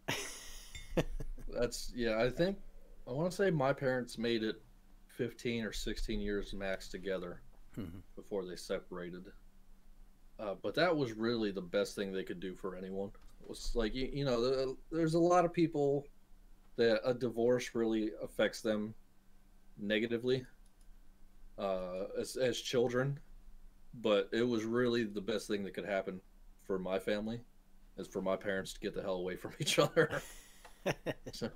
I want to say my parents made it 15 or 16 years max together before they separated. But that was really the best thing they could do for anyone. It was like, there's a lot of people that a divorce really affects them negatively as children. But it was really the best thing that could happen for my family, is for my parents to get the hell away from each other. So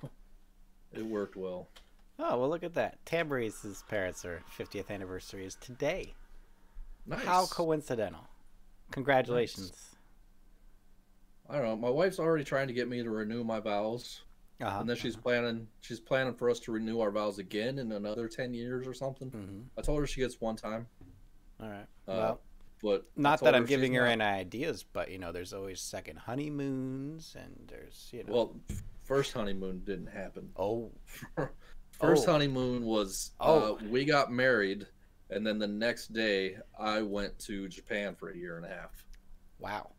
it worked well. Oh, well, look at that. Tambourine's parents' 50th anniversary is today. Nice. How coincidental. Congratulations. Nice. I don't know. My wife's already trying to get me to renew my vows. And then she's planning for us to renew our vows again in another 10 years or something. Mm-hmm. I told her she gets one time. All right. Well, but not that I'm giving her any ideas, but there's always second honeymoons, and there's Well, first honeymoon didn't happen. Oh. First honeymoon was we got married, and then the next day I went to Japan for a year and a half. Wow.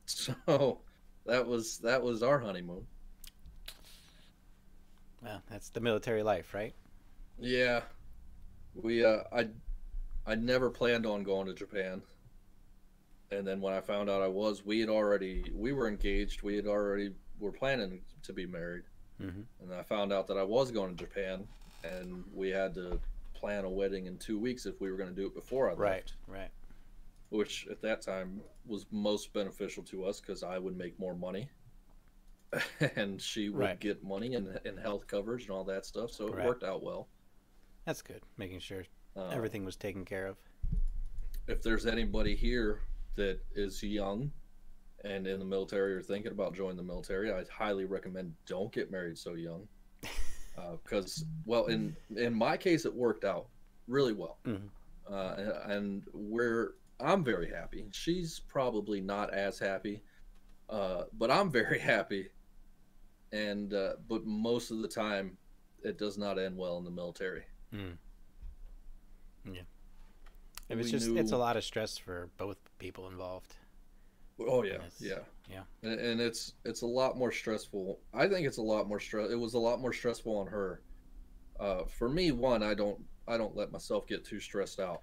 So that was our honeymoon. Well, that's the military life, right? Yeah. I never planned on going to Japan. And then when I found out we were engaged. We were planning to be married. Mm-hmm. And I found out that I was going to Japan, and we had to plan a wedding in 2 weeks if we were going to do it before I left. Right. Which at that time was most beneficial to us because I would make more money. And she would get money and health coverage and all that stuff. So it worked out well. That's good. Making sure everything was taken care of. If there's anybody here that is young and in the military or thinking about joining the military, I highly recommend don't get married so young. Because, well, in my case, it worked out really well. Mhm. And I'm very happy. She's probably not as happy, but I'm very happy. And but most of the time, it does not end well in the military. Mm. Yeah. It was We just, knew. it's a lot of stress for both people involved. Oh yeah, It's- yeah, Yeah. and it's a lot more stressful. I think it's a lot more stress. It was a lot more stressful on her. For me, one, I don't let myself get too stressed out.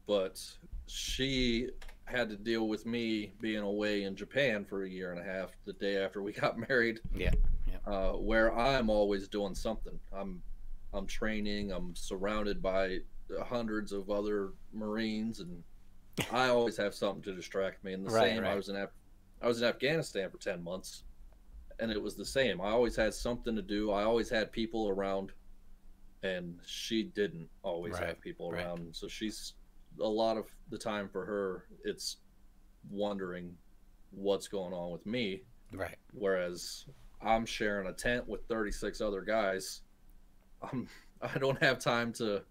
But she had to deal with me being away in Japan for a year and a half the day after we got married, Yeah. Yeah. where I'm always doing something. I'm training. I'm surrounded by hundreds of other Marines, and I always have something to distract me. And the Right, same, right. I was in Afghanistan for 10 months, and it was the same. I always had something to do. I always had people around, and she didn't always Right, have people right. around. So she's a lot of the time for her, it's wondering what's going on with me. Right. Whereas I'm sharing a tent with 36 other guys. I don't have time to.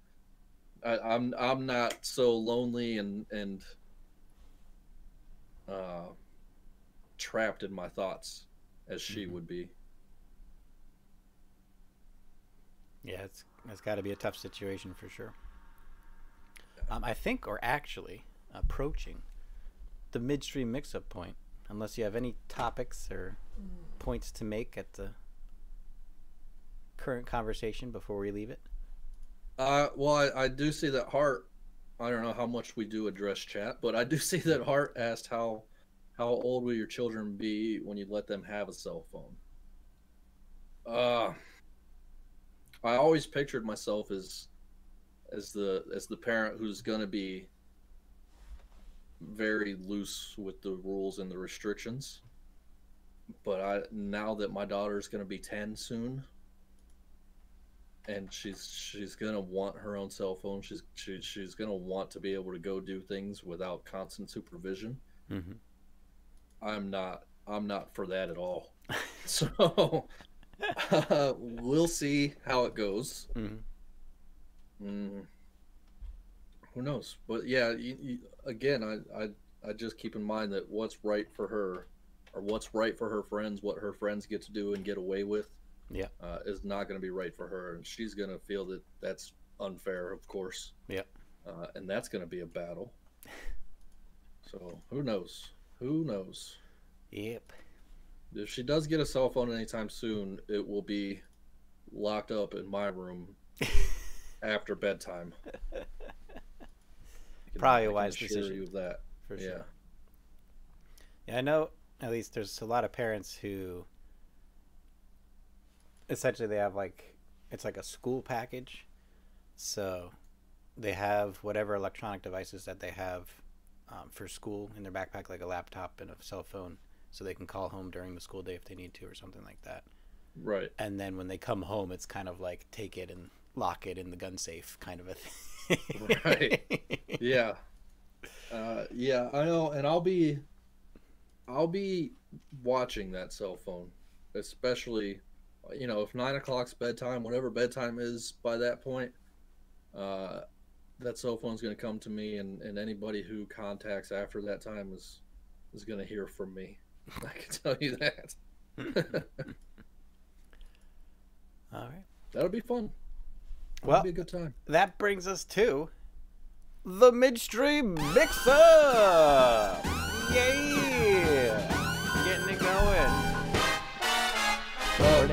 I'm not so lonely and uh, trapped in my thoughts as she Mhm. would be. Yeah, it's got to be a tough situation for sure. I think we're actually approaching the midstream mix-up point, unless you have any topics or points to make at the current conversation before we leave it. Well, I do see that Hart. I don't know how much we do address chat, but I do see that Hart asked how old will your children be when you let them have a cell phone? Uh, I always pictured myself as the parent who's going to be very loose with the rules and the restrictions. But now that my daughter's going to be 10 soon, and she's gonna want her own cell phone. She's gonna want to be able to go do things without constant supervision. Mm-hmm. I'm not for that at all. So we'll see how it goes. Mm-hmm. Who knows? But yeah, again, I just keep in mind that what's right for her, or what's right for her friends, what her friends get to do and get away with, Yeah. is not going to be right for her, and she's going to feel that that's unfair, of course. Yeah. And that's going to be a battle. So who knows? Who knows? Yep. If she does get a cell phone anytime soon, it will be locked up in my room after bedtime. Probably a I can wise assure decision. you of that. For Yeah. sure. Yeah, I know at least there's a lot of parents who essentially they have like, it's like a school package. So they have whatever electronic devices that they have for school in their backpack, like a laptop and a cell phone, so they can call home during the school day if they need to or something like that. Right. And then when they come home, it's kind of like take it and lock it in the gun safe kind of a thing. Right. Yeah. Yeah, I know, and I'll be watching that cell phone, especially, if 9 o'clock's bedtime, whatever bedtime is by that point, that cell phone's going to come to me, and anybody who contacts after that time is going to hear from me. I can tell you that. All right. That'll be fun. That'll Well, be a good time. that brings us to the midstream mix-up. Yeah, getting it going.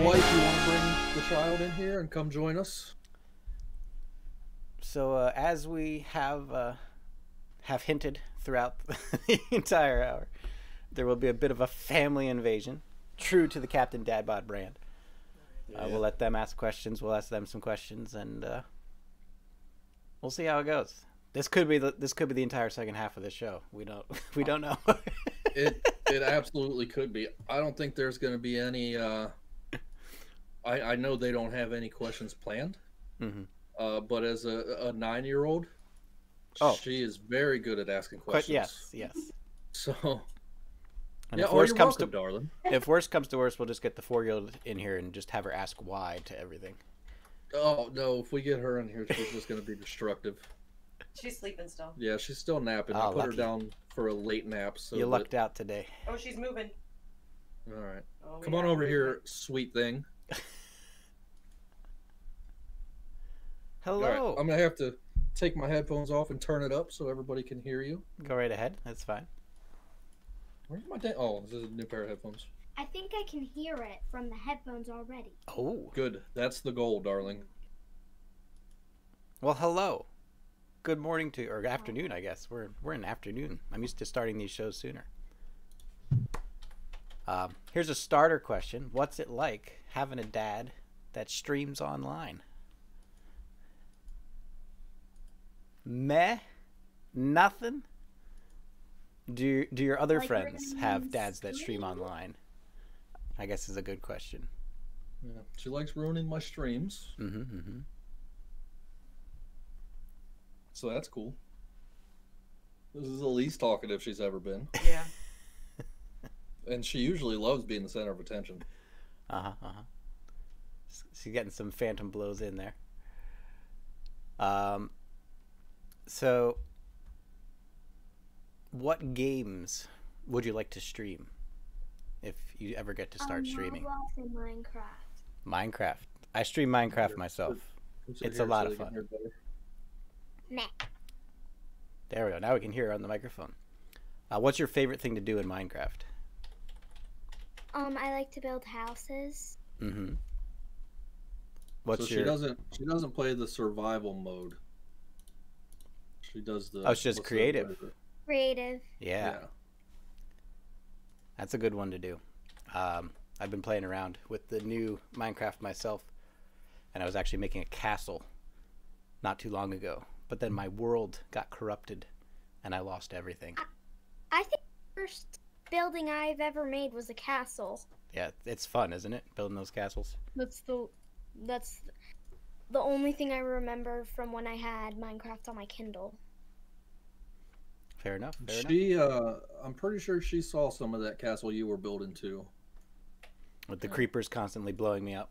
Wife, you want to bring the child in here and come join us? So as we have hinted throughout the entire hour, there will be a bit of a family invasion, true to the Captain Dadbot brand. We'll let them ask questions. We'll ask them some questions, and we'll see how it goes. This could be the entire second half of the show. We don't know. It absolutely could be. I don't think there's going to be any. I know they don't have any questions planned. Mm-hmm. But as a 9-year-old, Oh. She is very good at asking But questions. yes. So, And yeah, if oh, worst you're comes welcome, to darling. if worst comes to worst, we'll just get the 4-year-old in here and just have her ask why to everything. Oh, no, if we get her in here, she's just going to be destructive. She's sleeping still. Yeah, she's still napping. Oh, I put lucky. her down for a late nap. So You that... lucked out today. Oh, she's moving. All right. Oh, Come yeah, on over movement. here, sweet thing. Hello. All right, I'm going to have to take my headphones off and turn it up so everybody can hear you. Go right ahead. That's fine. Where's my Oh, this is a new pair of headphones. I think I can hear it from the headphones already. Oh. Good. That's the goal, darling. Well, hello. Good morning to or afternoon, I guess. We're in afternoon. I'm used to starting these shows sooner. Here's a starter question. What's it like having a dad that streams online? Meh? Nothing? Do your other Like friends ruining have dads that stream stream? online? I guess is a good question. Yeah. She likes ruining my streams, Mm-hmm. so that's cool. This is the least talkative she's ever been. Yeah. And she usually loves being the center of attention. She's getting some phantom blows in there. So, what games would you like to stream if you ever get to start streaming? Roblox and Minecraft. Minecraft. I stream Minecraft myself. Sit It's a here lot so of they can fun. hear better. Meh. There we go. Now we can hear her on the microphone. What's your favorite thing to do in Minecraft? I like to build houses. Mm-hmm. So What's she your? doesn't play the survival mode. She does the. Oh, it's just what's creative. what is it? Creative. Yeah, that's a good one to do. I've been playing around with the new Minecraft myself, and I was actually making a castle not too long ago. But then my world got corrupted, and I lost everything. I think the first building I've ever made was a castle. Yeah, it's fun, isn't it? Building those castles. That's the only thing I remember from when I had Minecraft on my Kindle. Fair enough. Fair enough. She, I'm pretty sure she saw some of that castle you were building too. With the creepers constantly blowing me up.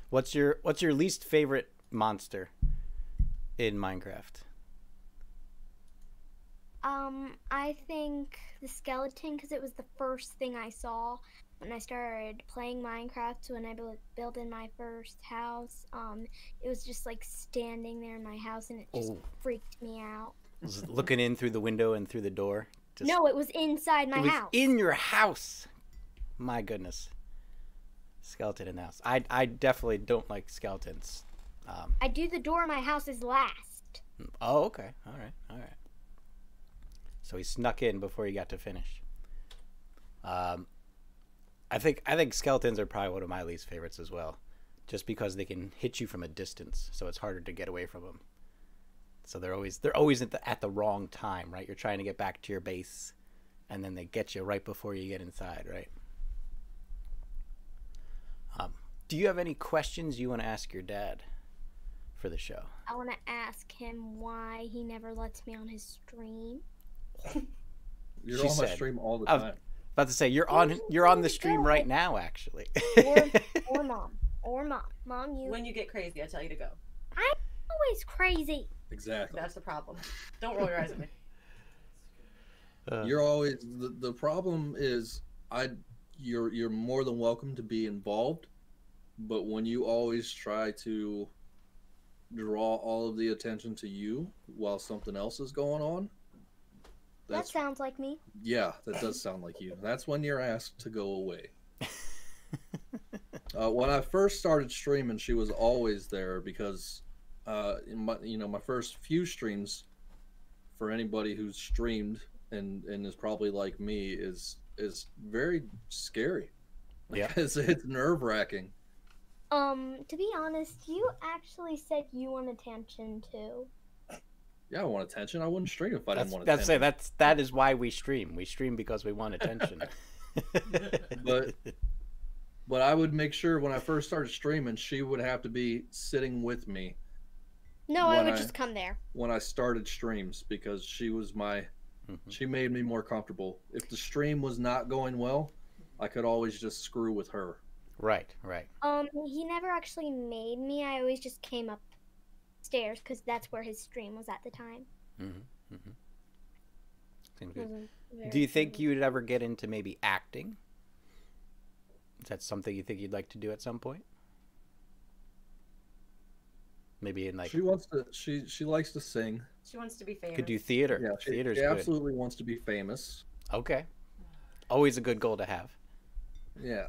What's your least favorite monster in Minecraft? I think the skeleton, because it was the first thing I saw when I started playing Minecraft. When I built in my first house, it was just like standing there in my house, and it just freaked me out. Was it looking in through the window and through the door? Just, No, it was inside my it was house. in your house. My goodness. Skeleton in the house. I definitely don't like skeletons. I do the door of my house is last. Oh, okay. All right. So he snuck in before he got to finish. I think skeletons are probably one of my least favorites as well, just because they can hit you from a distance, so it's harder to get away from them. So they're always at the wrong time, right? You're trying to get back to your base, and then they get you right before you get inside, right? Do you have any questions you want to ask your dad for the show? I want to ask him why he never lets me on his stream. You're She on my said- stream all the I was time. About to say you're on the stream right now, actually. Or mom. Mom, you. When you get crazy, I tell you to go. I'm always crazy. Exactly. That's the problem. Don't roll your eyes at me. You're always the problem is you're more than welcome to be involved, but when you always try to draw all of the attention to you while something else is going on, That sounds like me. yeah, that does sound like you. That's when you're asked to go away. When I first started streaming, she was always there because in my first few streams, for anybody who's streamed and is probably like me, is very scary. Yeah. It's nerve-wracking. To be honest, you actually said you want attention too. Yeah, I want attention. I wouldn't stream if I didn't want That's attention. that is why we stream. We stream because we want attention. But I would make sure when I first started streaming, she would have to be sitting with me No, I when would just come there. when I started streams because she was my Mm-hmm. she made me more comfortable. If the stream was not going well, I could always just screw with her. Right, right. He never actually made me. I always just came upstairs because that's where his stream was at the time. Mm-hmm. Mm-hmm. Seems good. Wasn't Do very you think friendly. you would ever get into maybe acting? Is that something you think you'd like to do at some point? Maybe in like She wants to. She likes to sing. She wants to be famous. could do theater. Yeah, Theater's she good. absolutely wants to be famous. Okay. Always a good goal to have. Yeah.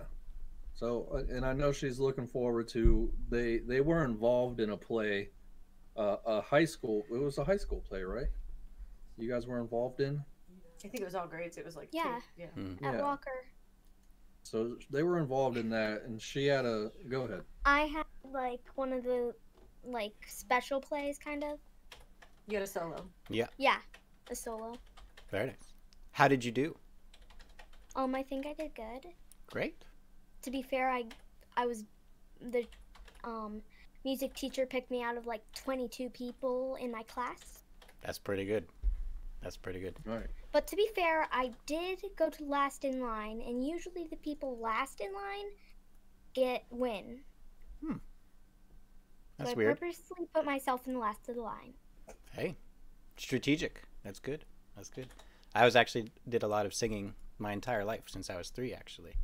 So, and I know she's looking forward to. They were involved in a play, a high school. It was a high school play, right? You guys were involved in. I think it was all grades. It was like Yeah. Yeah. Mm. At Yeah. Walker. So they were involved in that, and she had a. Go ahead. I had like one of the like special plays, kind of. You had a solo. Yeah, a solo. Very nice. How did you do? I think I did good. Great. To be fair, I was the music teacher picked me out of like 22 people in my class. That's pretty good. That's pretty good. All right. But to be fair, I did go to last in line, and usually the people last in line win. That's So I weird. purposely put myself in the last of the line. Hey, strategic. That's good. That's good. I was actually did a lot of singing my entire life since I was 3, actually.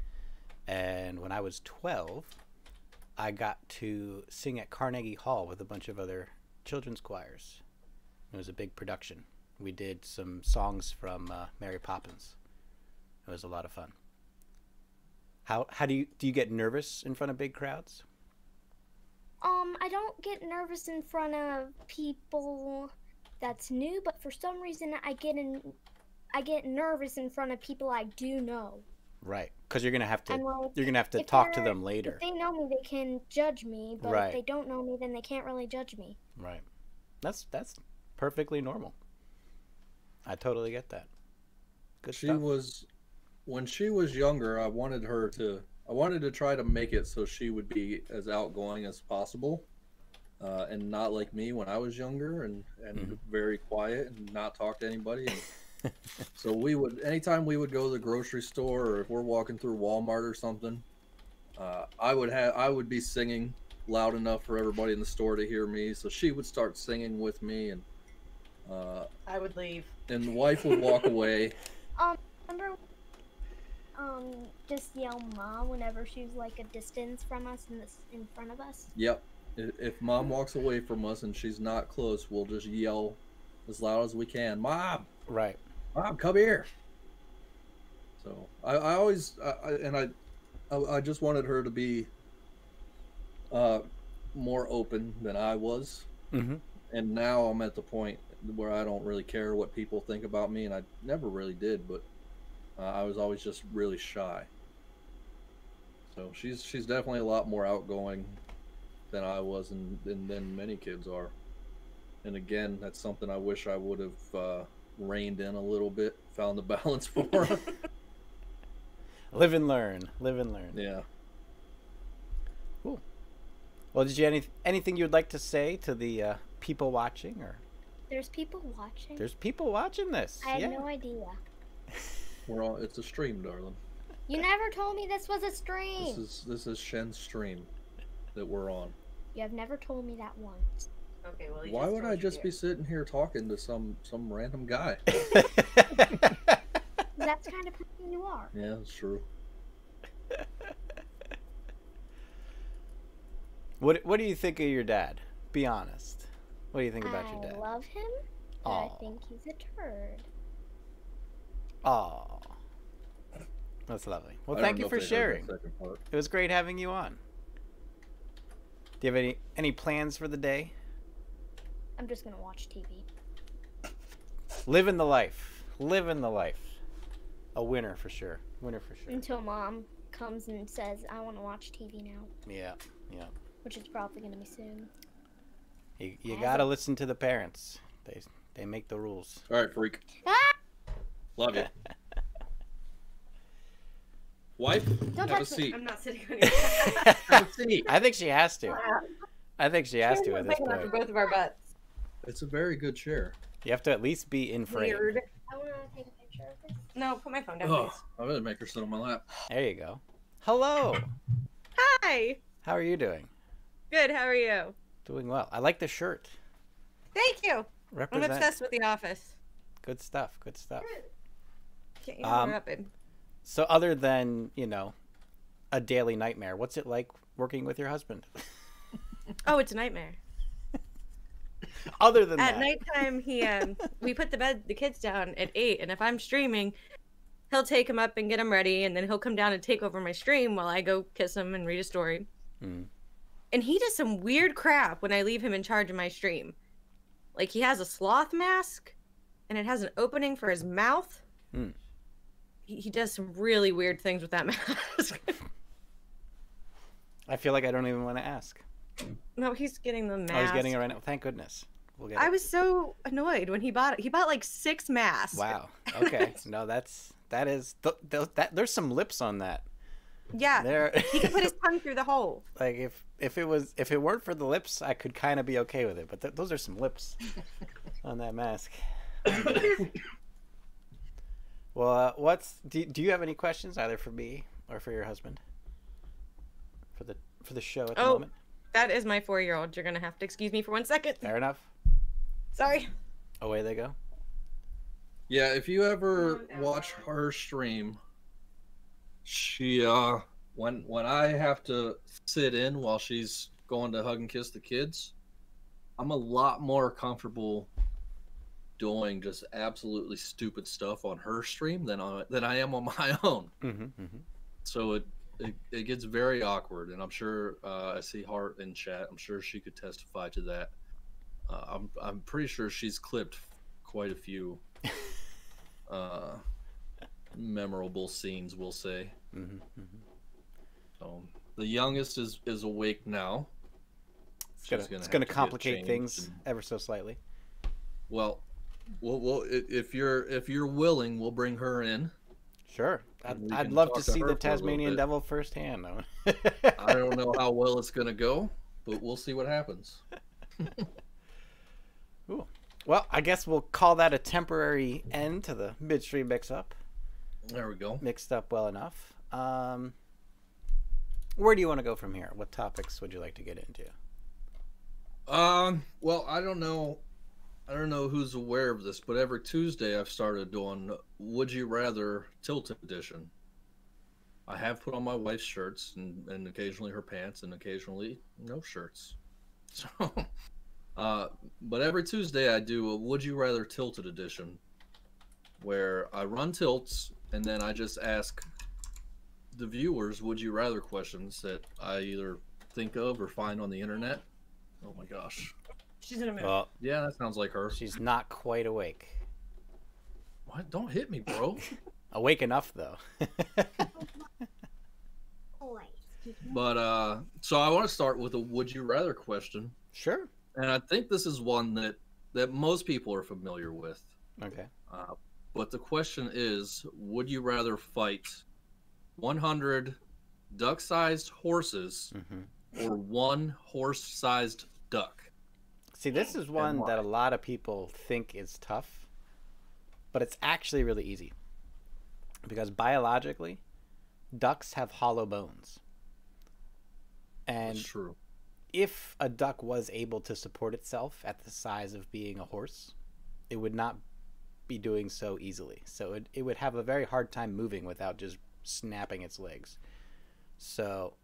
And when I was 12, I got to sing at Carnegie Hall with a bunch of other children's choirs. It was a big production. We did some songs from Mary Poppins. It was a lot of fun. How do you get nervous in front of big crowds? I don't get nervous in front of people that's new, but for some reason I get nervous in front of people I do know. Right, because you're gonna have I'm like, to if talk to they're- them later. If they know me, they can judge me, but Right. if they don't know me, then they can't really judge me. Right. That's perfectly normal. I totally get that. Good She stuff. was when she was younger. I wanted to try to make it so she would be as outgoing as possible, and not like me when I was younger and Mhm. very quiet and not talk to anybody. And so anytime we would go to the grocery store or if we're walking through Walmart or something, I would be singing loud enough for everybody in the store to hear me. So she would start singing with me, and I would leave. the wife would walk away. Remember, just yell "Ma" whenever she's like a distance from us in front of us. Yep. If mom walks away from us and she's not close, we'll just yell as loud as we can, "Mom, Right. Mom, come here." So I always I just wanted her to be more open than I was, Mm-hmm. and now I'm at the point where I don't really care what people think about me, and I never really did, but I was always just really shy. So she's definitely a lot more outgoing than I was, and than many kids are. And again, that's something I wish I would have reined in a little bit, found the balance for her. Live and learn. Live and learn. Yeah. Cool. Well, did you anything you'd like to say to the people watching, or There's people watching. there's people watching this? I had yeah. no idea. It's a stream, darling. You never told me this was a stream. This is Shen's stream that we're on. You have never told me that once. Okay, well. Why would I just be sitting here talking to some random guy? That's the kind of person you are. Yeah, that's true. What do you think of your dad? Be honest. What do you think about I your dad? love him, but I Aw. think he's a turd. Oh, that's lovely. Well, I don't thank you know for if they heard sharing. that second part. It was great having you on. Do you have any plans for the day? I'm just gonna watch TV. Living the life. Living the life. A winner for sure. Winner for sure. Until Mom comes and says, I want to watch TV now, Yeah, yeah. which is probably gonna be soon. You gotta listen to the parents. They make the rules. All right, freak. Ah! Love you. Wife, Don't have a touch me. seat. I'm not sitting on your Have a seat. I think she has to. I think she has to at this Big enough for point. both of our butts. It's a very good chair. You have to at least be in frame. Weird. I want to take a picture of this. No, put my phone down, Oh, please. I better make her sit on my lap. There you go. Hello. Hi. How are you doing? Good. How are you? Doing well. I like the shirt. Thank you. I'm Represent. obsessed with The Office. Good stuff. Good stuff. Can't you up it? So other than, a daily nightmare, what's it like working with your husband? Oh, it's a nightmare. Other than At that. nighttime, we put the kids down at 8, and if I'm streaming, he'll take them up and get them ready, and then he'll come down and take over my stream while I go kiss him and read a story. Mm. And he does some weird crap when I leave him in charge of my stream. Like, he has a sloth mask, and it has an opening for his mouth. Mm. He does some really weird things with that mask. I feel like I don't even want to ask. No, he's getting the mask. Oh, he's getting it right now. Thank goodness. We'll get I it. was so annoyed when he bought it. He bought like 6 masks. Wow. Okay. No, there's some lips on that. Yeah. There. He can put his tongue through the hole. Like if it weren't for the lips, I could kind of be okay with it. But those are some lips on that mask. Well, do you have any questions either for me or for your husband for the show at the moment? That is my 4-year-old. You're gonna have to excuse me for 1 second. Fair enough. Sorry. Away they go. Yeah, if you ever watch her stream, she when I have to sit in while she's going to hug and kiss the kids, I'm a lot more comfortable doing just absolutely stupid stuff on her stream than I am on my own. Mm-hmm, mm-hmm. So it gets very awkward, and I'm sure I see Hart in chat. I'm sure she could testify to that. I'm pretty sure she's clipped quite a few memorable scenes, we'll say. Mm-hmm, mm-hmm. So the youngest is awake now. It's gonna complicate things ever so slightly. Well, if you're willing, we'll bring her in. Sure. And I'd can love talk to to see her the for a little Tasmanian bit. Devil firsthand. I don't know how well it's gonna go, but we'll see what happens. Ooh. Well, I guess we'll call that a temporary end to the midstream mix-up. There we go. Mixed up well enough. Where do you want to go from here? What topics would you like to get into? Well, I don't know who's aware of this, but every Tuesday I've started doing Would You Rather Tilt Edition. I have put on my wife's shirts and occasionally her pants and occasionally no shirts. So, but every Tuesday I do a Would You Rather Tilted Edition, where I run tilts and then I just ask the viewers Would You Rather questions that I either think of or find on the internet. Oh my gosh. She's in a mood. Well, Yeah, that sounds like her. she's not quite awake. What? Don't hit me, bro. Awake enough, though. But so I want to start with a Would You Rather question, Sure. and I think this is one that most people are familiar with. Okay. But the question is, would you rather fight 100 duck-sized horses Mm-hmm. or one horse-sized duck? See, this is one why? that a lot of people think is tough, but it's actually really easy. Because biologically, ducks have hollow bones. And That's true. if a duck was able to support itself at the size of being a horse, it would not be doing so easily. So it would have a very hard time moving without just snapping its legs. So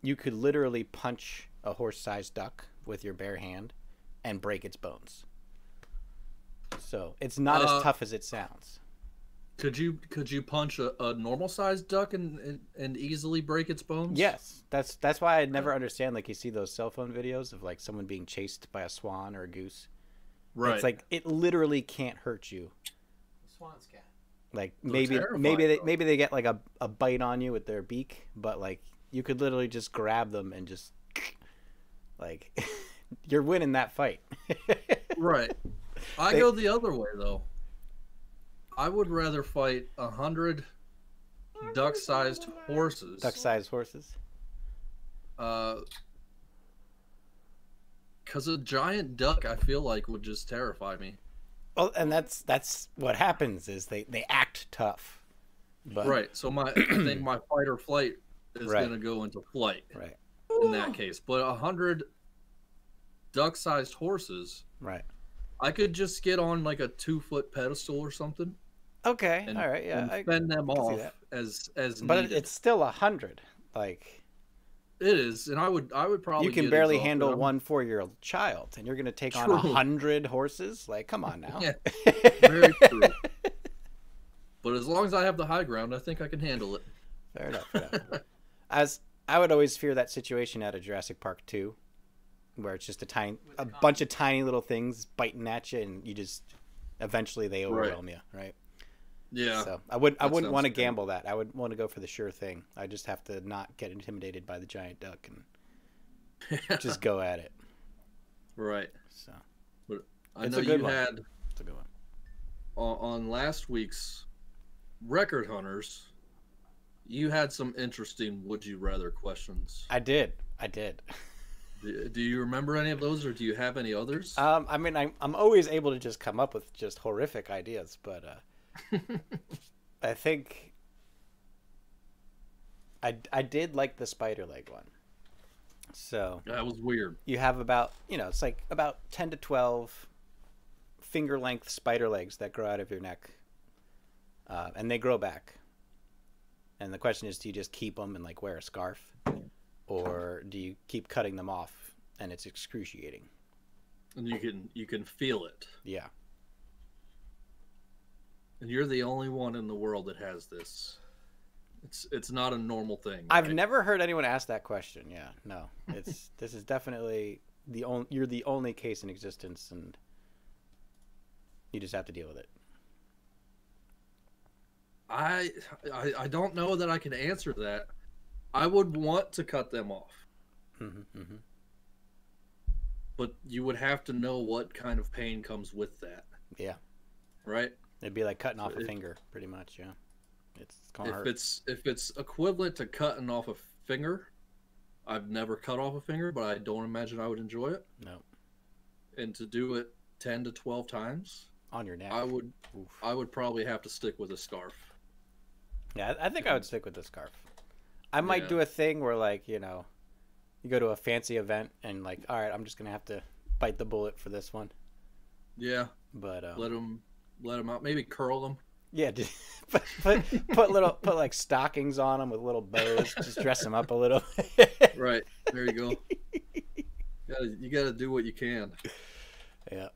you could literally punch a horse-sized duck with your bare hand and break its bones. So it's not as tough as it sounds. Could you punch a normal sized duck and easily break its bones? Yes, that's why I never understand. Like, you see those cell phone videos of like someone being chased by a swan or a goose. Right. It's like it literally can't hurt you. Swans can. Like They're maybe terrifying, maybe they get like a bite on you with their beak, but like you could literally just grab them and just like you're winning that fight. Right. I go the other way though. I would rather fight 100 duck-sized horses. Duck-sized horses. Because a giant duck, I feel like, would just terrify me. Well, and that's what happens is they act tough. But... Right. So I think my fight or flight is Right. going to go into flight Right. in that case. But 100 duck-sized horses, Right. I could just get on like a 2-foot pedestal or something. Okay. And, All right. Yeah. and I fend them can see off that. as But needed. it's still 100. Like It is, and I would probably you can get barely exhausted. handle one 4-year-old child, and you're going to take on True. 100 horses. Like, come on now. Yeah, very true. But as long as I have the high ground, I think I can handle it. Fair enough. Fair enough. As I would always fear that situation out of Jurassic Park 2, where it's just a bunch of tiny little things biting at you, and you just eventually they overwhelm you, right? Yeah. So I wouldn't sounds want to good. gamble that. I would want to go for the sure thing. I just have to not get intimidated by the giant duck and just go at it. Right. So But I It's know a good you one. had it's a good one. on last week's Record Hunters, you had some interesting would you rather questions. I did. Do you remember any of those, or do you have any others? I mean, I'm always able to just come up with just horrific ideas, but I think I did like the spider leg one. So That was weird. you have about, it's like about 10 to 12 finger length spider legs that grow out of your neck, and they grow back. And the question is, do you just keep them and like wear a scarf, or do you keep cutting them off and it's excruciating? And you can feel it. Yeah. And you're the only one in the world that has this. It's not a normal thing. I've right? never heard anyone ask that question. Yeah, no, this is definitely you're the only case in existence, and you just have to deal with it. I don't know that I can answer that. I would want to cut them off, Mm-hmm. but you would have to know what kind of pain comes with that, Yeah, right? it'd be like cutting off So a it- finger, pretty much. Yeah, it's gonna If hurt. it's equivalent to cutting off a finger, I've never cut off a finger, but I don't imagine I would enjoy it. No, And to do it 10 to 12 times, on your neck. I Oof. would probably have to stick with a scarf. Yeah, I think I would stick with the scarf. I might Yeah. do a thing where, like, you go to a fancy event and, like, all right, I'm just gonna have to bite the bullet for this one. Yeah, But let them out. Maybe curl them. yeah, put like stockings on them with little bows. Just dress them up a little. Right there, you go. You gotta do what you can. Yeah.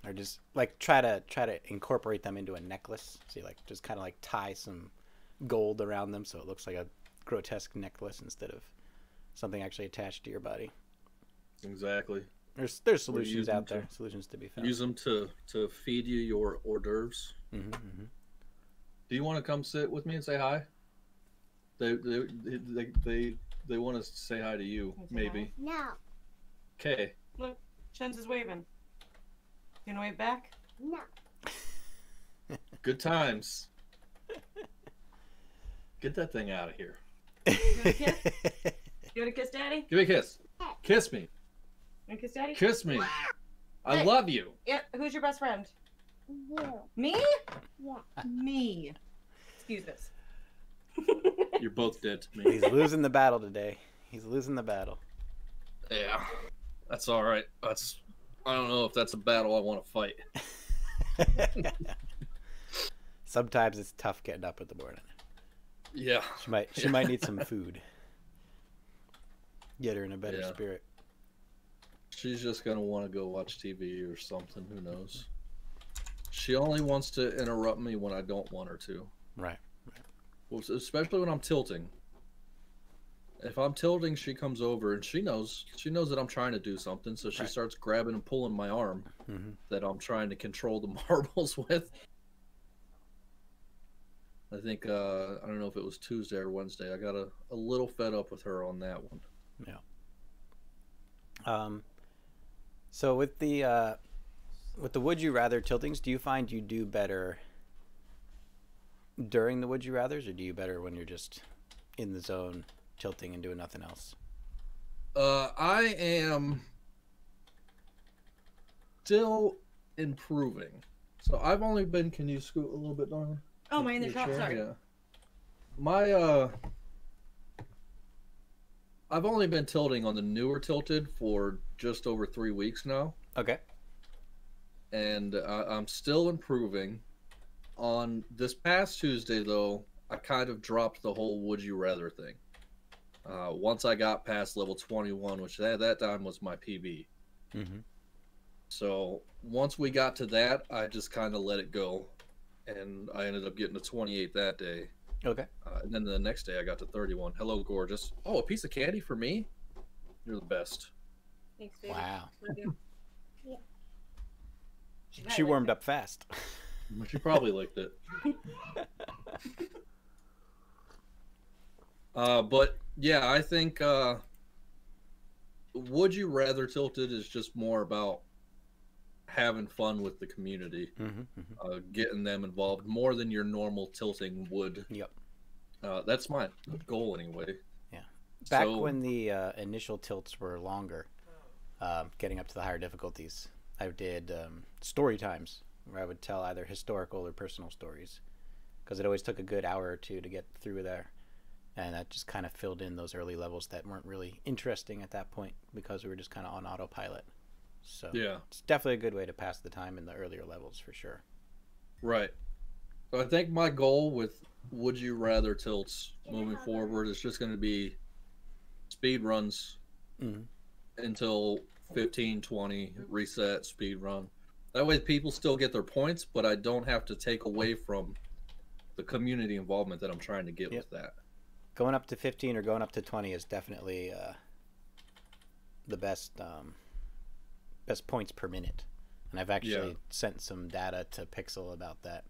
Or just like try to incorporate them into a necklace. So you like just kind of like tie some gold around them so it looks like a grotesque necklace instead of something actually attached to your body. Exactly. There's use solutions them out there, to- solutions to be found. Use them to feed you your hors d'oeuvres. Mm-hmm. Do you want to come sit with me and say hi? They want to say hi to you, Can I say maybe. No. Okay. Look, Shens is waving. You gonna wave back? No. Good times. Get that thing out of here. You wanna kiss? You wanna kiss Daddy? Give me a kiss. Kiss me. You wanna kiss Daddy? Kiss me. I Hey. love you. Yeah. Who's your best friend? You. Me? Yeah. Me. Excuse this. You're both dead to me. He's losing the battle today. He's losing the battle. Yeah. That's all right. I don't know if that's a battle I want to fight. Sometimes it's tough getting up in the morning. Yeah. She might need some food. Get her in a better Yeah. spirit. She's just going to want to go watch TV or something. Who knows? She only wants to interrupt me when I don't want her to. Right. Well, especially when I'm tilting. If I'm tilting, she comes over and she knows that I'm trying to do something, so she Right. starts grabbing and pulling my arm Mm-hmm. that I'm trying to control the marbles with. I think I don't know if it was Tuesday or Wednesday. I got a little fed up with her on that one. So with the would you rather tiltings, do you find you do better during the would you rathers, or do you better when you're just in the zone tilting and doing nothing else? I am still improving. So I've only been. Can you scoot a little bit, Darla? Oh, am I in the Your shop? chair? Sorry. Yeah. My I've only been tilting on the newer tilted for just over 3 weeks now, Okay. and I'm still improving. On this past Tuesday, though, I kind of dropped the whole "would you rather" thing. Once I got past level 21, which at that time was my PB. Mm-hmm. So once we got to that, I just kind of let it go, and I ended up getting to 28 that day. Okay. And then the next day, I got to 31. Hello, gorgeous. Oh, a piece of candy for me? You're the best. Thanks, baby. Wow. Love you. She warmed up fast. She probably liked it. But yeah, I think Would You Rather Tilted is just more about having fun with the community, getting them involved more than your normal tilting would. Yep. That's my goal anyway. Yeah. Back when the initial tilts were longer, getting up to the higher difficulties, I did story times where I would tell either historical or personal stories, because it always took a good hour or two to get through there. And that just kind of filled in those early levels that weren't really interesting at that point because we were just kind of on autopilot. So yeah, it's definitely a good way to pass the time in the earlier levels for sure. Right. So I think my goal with Would You Rather tilts moving forward is just going to be speed runs until 15, 20, reset, speed run. That way people still get their points, but I don't have to take away from the community involvement that I'm trying to get with that. Going up to 15 or going up to 20 is definitely the best best points per minute. And I've actually sent some data to Pixel about that.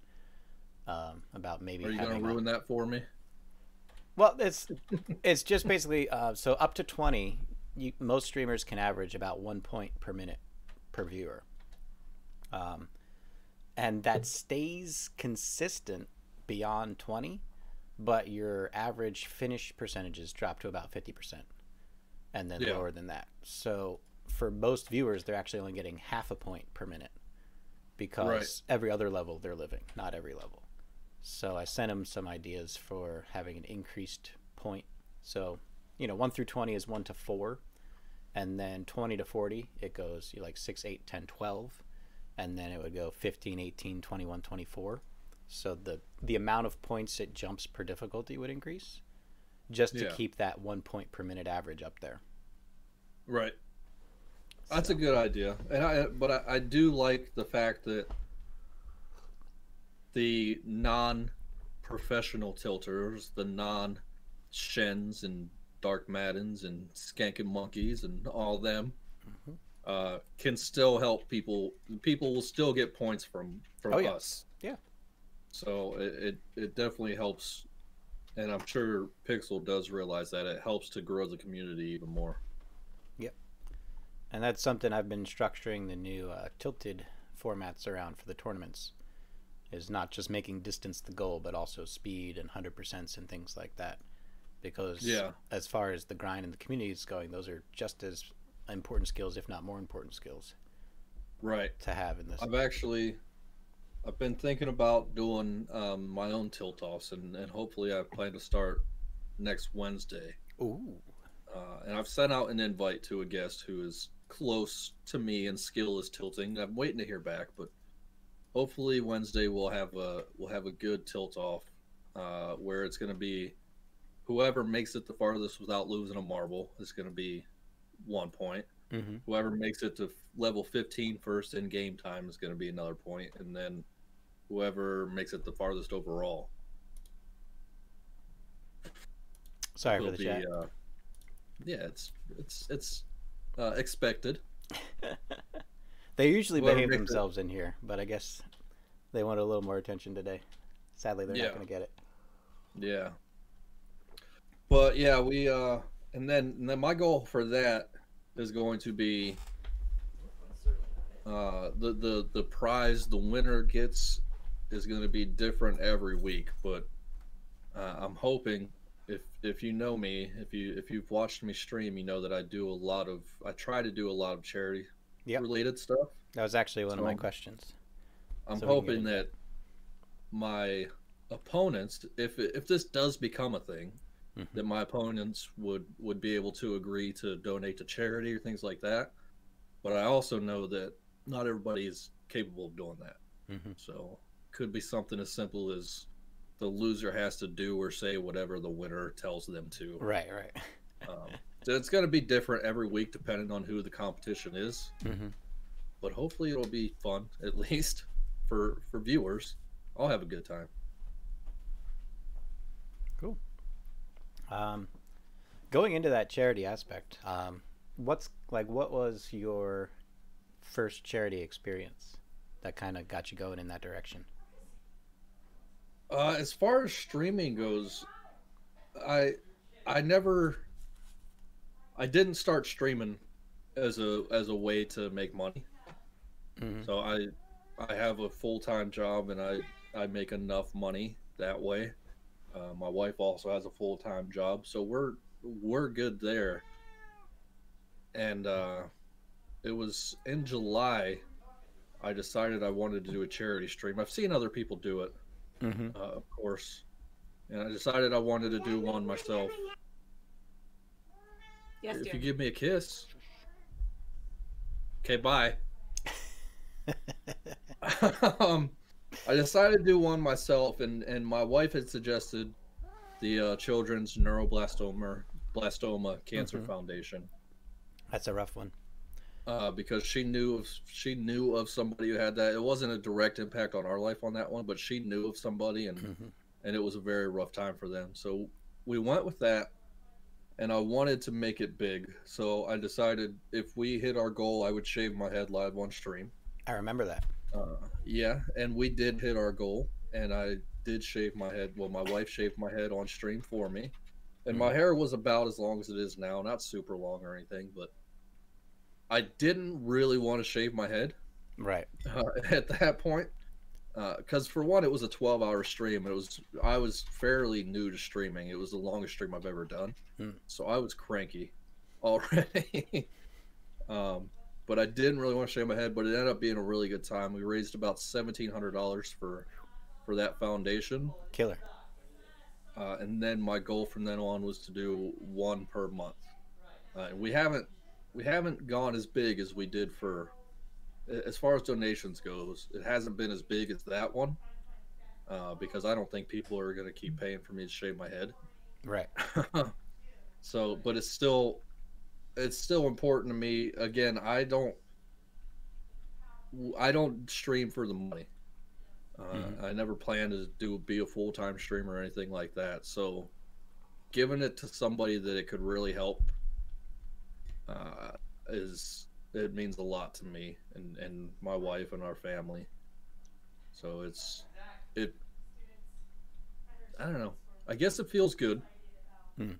About maybe. Are you going to ruin that for me? Well, it's just basically so up to 20. Most streamers can average about 1 point per minute per viewer, and that stays consistent beyond 20. But your average finish percentages drop to about 50%, and then lower than that. So for most viewers, they're actually only getting half a point per minute because every other level they're living, not every level. So I sent them some ideas for having an increased point. So, 1 through 20 is 1 to 4, and then 20 to 40, it goes like 6, 8, 10, 12, and then it would go 15, 18, 21, 24. So the amount of points it jumps per difficulty would increase, just to keep that 1 point per minute average up there. Right. That's a good idea, and I do like the fact that the non-professional tilters, the non-Shens and Dark Maddens and Skankin' Monkeys and all them, can still help people. People will still get points from us. Yeah. So it definitely helps, and I'm sure Pixel does realize that it helps to grow the community even more. Yep. And that's something I've been structuring the new tilted formats around for the tournaments, is not just making distance the goal, but also speed and 100% and things like that. Because as far as the grind and the community is going, those are just as important skills, if not more important skills. Right. To have in this. I've been thinking about doing my own tilt-offs, and hopefully I plan to start next Wednesday. Ooh. And I've sent out an invite to a guest who is close to me in skill as tilting. I'm waiting to hear back, but hopefully Wednesday we'll have a good tilt-off where it's going to be whoever makes it the farthest without losing a marble is going to be 1 point. Whoever makes it to level 15 first in game time is going to be another point, and then whoever makes it the farthest overall. Sorry for the chat. Yeah, it's expected. They usually behave themselves in here, but I guess they want a little more attention today. Sadly, they're not going to get it. Yeah. But yeah, we and then my goal for that is going to be the prize the winner gets is going to be different every week, but I'm hoping if you know me, if you've watched me stream, you know that I try to do a lot of charity Yep. related stuff. That was actually one of my So, questions. I'm So we can get hoping into that my opponents, if this does become a thing, Mhm. that my opponents would be able to agree to donate to charity or things like that. But I also know that not everybody is capable of doing that. Mhm. So could be something as simple as the loser has to do or say whatever the winner tells them to. Right, right. So it's going to be different every week depending on who the competition is. Hmm. But hopefully it'll be fun, at least for viewers. I'll have a good time. Cool. Going into that charity aspect, what was your first charity experience that kind of got you going in that direction? As far as streaming goes, I I never I didn't start streaming as a way to make money. Hmm. So I have a full-time job and I make enough money that way. My wife also has a full-time job, so we're good there. And it was in July I decided I wanted to do a charity stream. I've seen other people do it, Hmm. of course, and I decided I wanted to do one myself. Yes, If dear. you give me a kiss, okay, bye. um, I decided to do one myself, and my wife had suggested the Children's Neuroblastoma Cancer Mhm. Foundation That's a rough one. because she knew of somebody who had that. It wasn't a direct impact on our life on that one, but she knew of somebody, and Hmm. and it was a very rough time for them. So we went with that, and I wanted to make it big. So I decided if we hit our goal, I would shave my head live on stream. I remember that. Yeah, and we did hit our goal, and I did shave my head. Well, my wife shaved my head on stream for me, and my Mhm. hair was about as long as it is now, not super long or anything, but I didn't really want to shave my head Right. at that point because for one, it was a 12-hour stream. I was fairly new to streaming. It was the longest stream I've ever done, Mm. so I was cranky already. um, but I didn't really want to shave my head. But it ended up being a really good time. We raised about $1,700 for that foundation, Killer. and then my goal from then on was to do one per month. And we haven't gone as big as we did for as far as donations goes. It hasn't been as big as that one because I don't think people are going to keep paying for me to shave my head. Right. So, but it's still important to me. Again, I don't stream for the money. Mhm. I never plan to be a full-time streamer or anything like that. So, giving it to somebody that it could really help uh, is it means a lot to me and my wife and our family. So it I don't know. I guess it feels good. Hmm.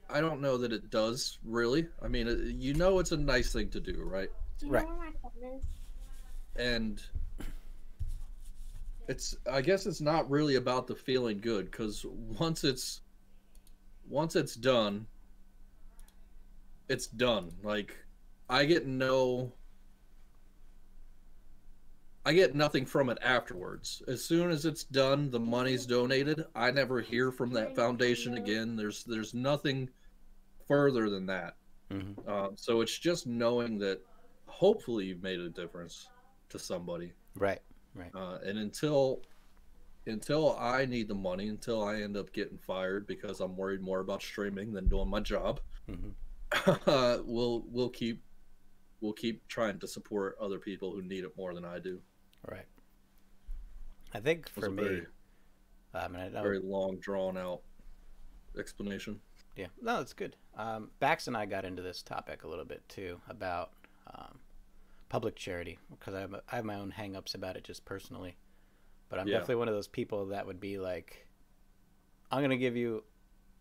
I don't know that it does really. I mean, it's a nice thing to do, right? Do you Right. know where my phone is? And I guess it's not really about the feeling good because once it's done, it's done. Like I get no I get nothing from it afterwards. As soon as it's done, the money's donated. I never hear from that foundation again. There's nothing further than that. Hmm. So it's just knowing that hopefully you've made a difference to somebody. Right. Right. And until I need the money, until I end up getting fired because I'm worried more about streaming than doing my job, Hmm. we'll keep trying to support other people who need it more than I do. Right. I think It was for a me, very, and I know, very long, drawn out explanation. yeah, no, it's good. Bax and I got into this topic a little bit too about public charity because I have my own hang-ups about it just personally. But I'm Yeah. definitely one of those people that would be like, I'm going to give you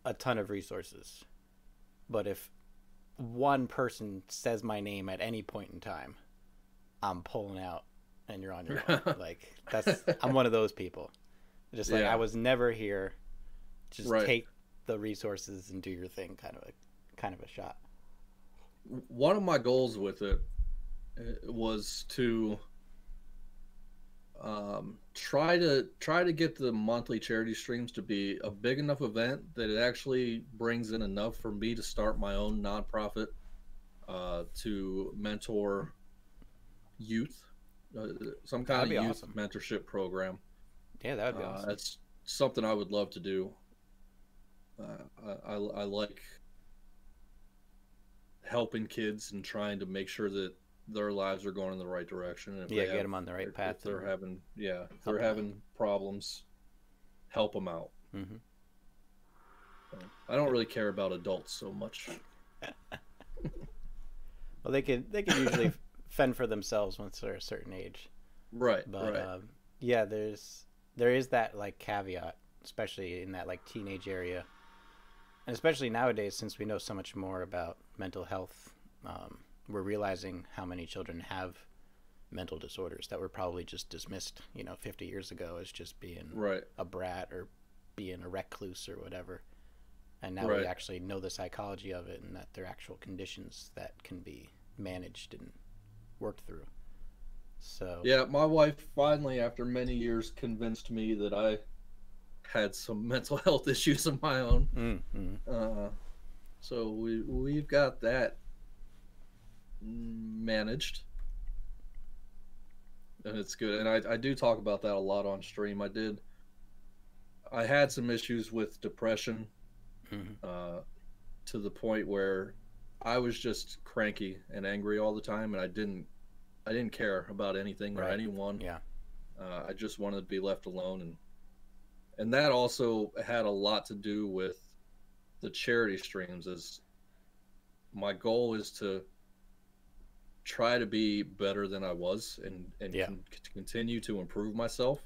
a ton of resources. But if one person says my name at any point in time, I'm pulling out and you're on your own. Like I'm one of those people. Just like Yeah. I was never here. Just Right. take the resources and do your thing kind of a shot. One of my goals with it was to try to get the monthly charity streams to be a big enough event that it actually brings in enough for me to start my own nonprofit to mentor youth, some kind That'd of be youth awesome. mentorship program. Yeah, that would be awesome. That's something I would love to do. I like helping kids and trying to make sure that their lives are going in the right direction. And if Yeah, they get them on the right path. if they're and- having if Help they're 'em having problems, help them out. Mhm. I don't really care about adults so much. Well, they can usually fend for themselves once they're a certain age. Right, But right. yeah, there is that like caveat, especially in that like teenage area, and especially nowadays since we know so much more about mental health. We're realizing how many children have mental disorders that were probably just dismissed, 50 years ago as just being Right. a brat or being a recluse or whatever. And now Right. we actually know the psychology of it and that they're actual conditions that can be managed and worked through. So Yeah, my wife finally, after many years, convinced me that I had some mental health issues of my own. So we've got that managed, and it's good. And I do talk about that a lot on stream. I had some issues with depression, to the point where I was just cranky and angry all the time, and I didn't care about anything or Right. anyone. Yeah. I just wanted to be left alone, and that also had a lot to do with the charity streams. As my goal is to try to be better than I was, and Yeah. to continue to improve myself,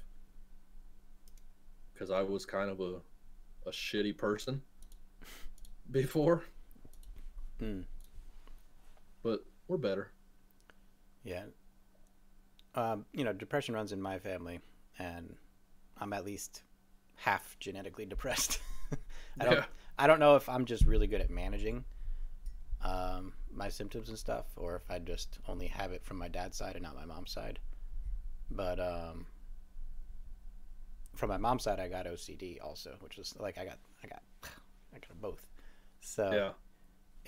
because I was kind of a shitty person before. But we're better. Yeah. Depression runs in my family, and I'm at least half genetically depressed. I don't know if I'm just really good at managing my symptoms and stuff, or if I just only have it from my dad's side and not my mom's side. But from my mom's side, I got OCD also, which is like I got both. So Yeah.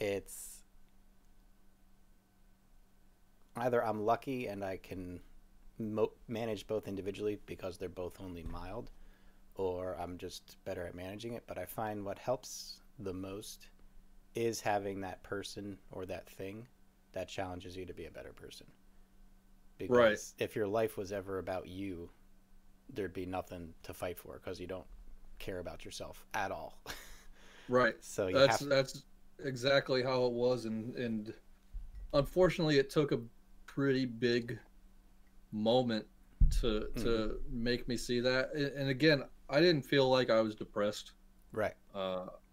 it's either I'm lucky and I can manage both individually because they're both only mild, or I'm just better at managing it. But I find what helps the most is having that person or that thing that challenges you to be a better person. Because Right. if your life was ever about you, there'd be nothing to fight for because you don't care about yourself at all. Right. So you That's have that's exactly how it was, and unfortunately, it took a pretty big moment to make me see that. And again, I didn't feel like I was depressed. right.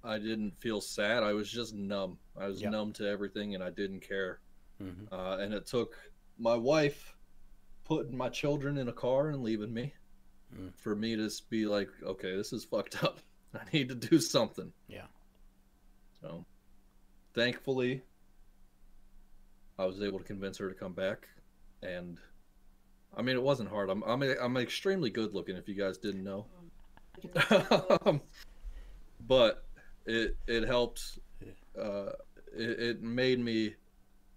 I didn't feel sad. I was just numb. I was Yep. numb to everything, and I didn't care. Hmm. And it took my wife putting my children in a car and leaving me for me to be like, okay, this is fucked up. I need to do something. Yeah. So, thankfully, I was able to convince her to come back, and I mean, it wasn't hard. I'm extremely good looking, if you guys didn't know. But it helped. It made me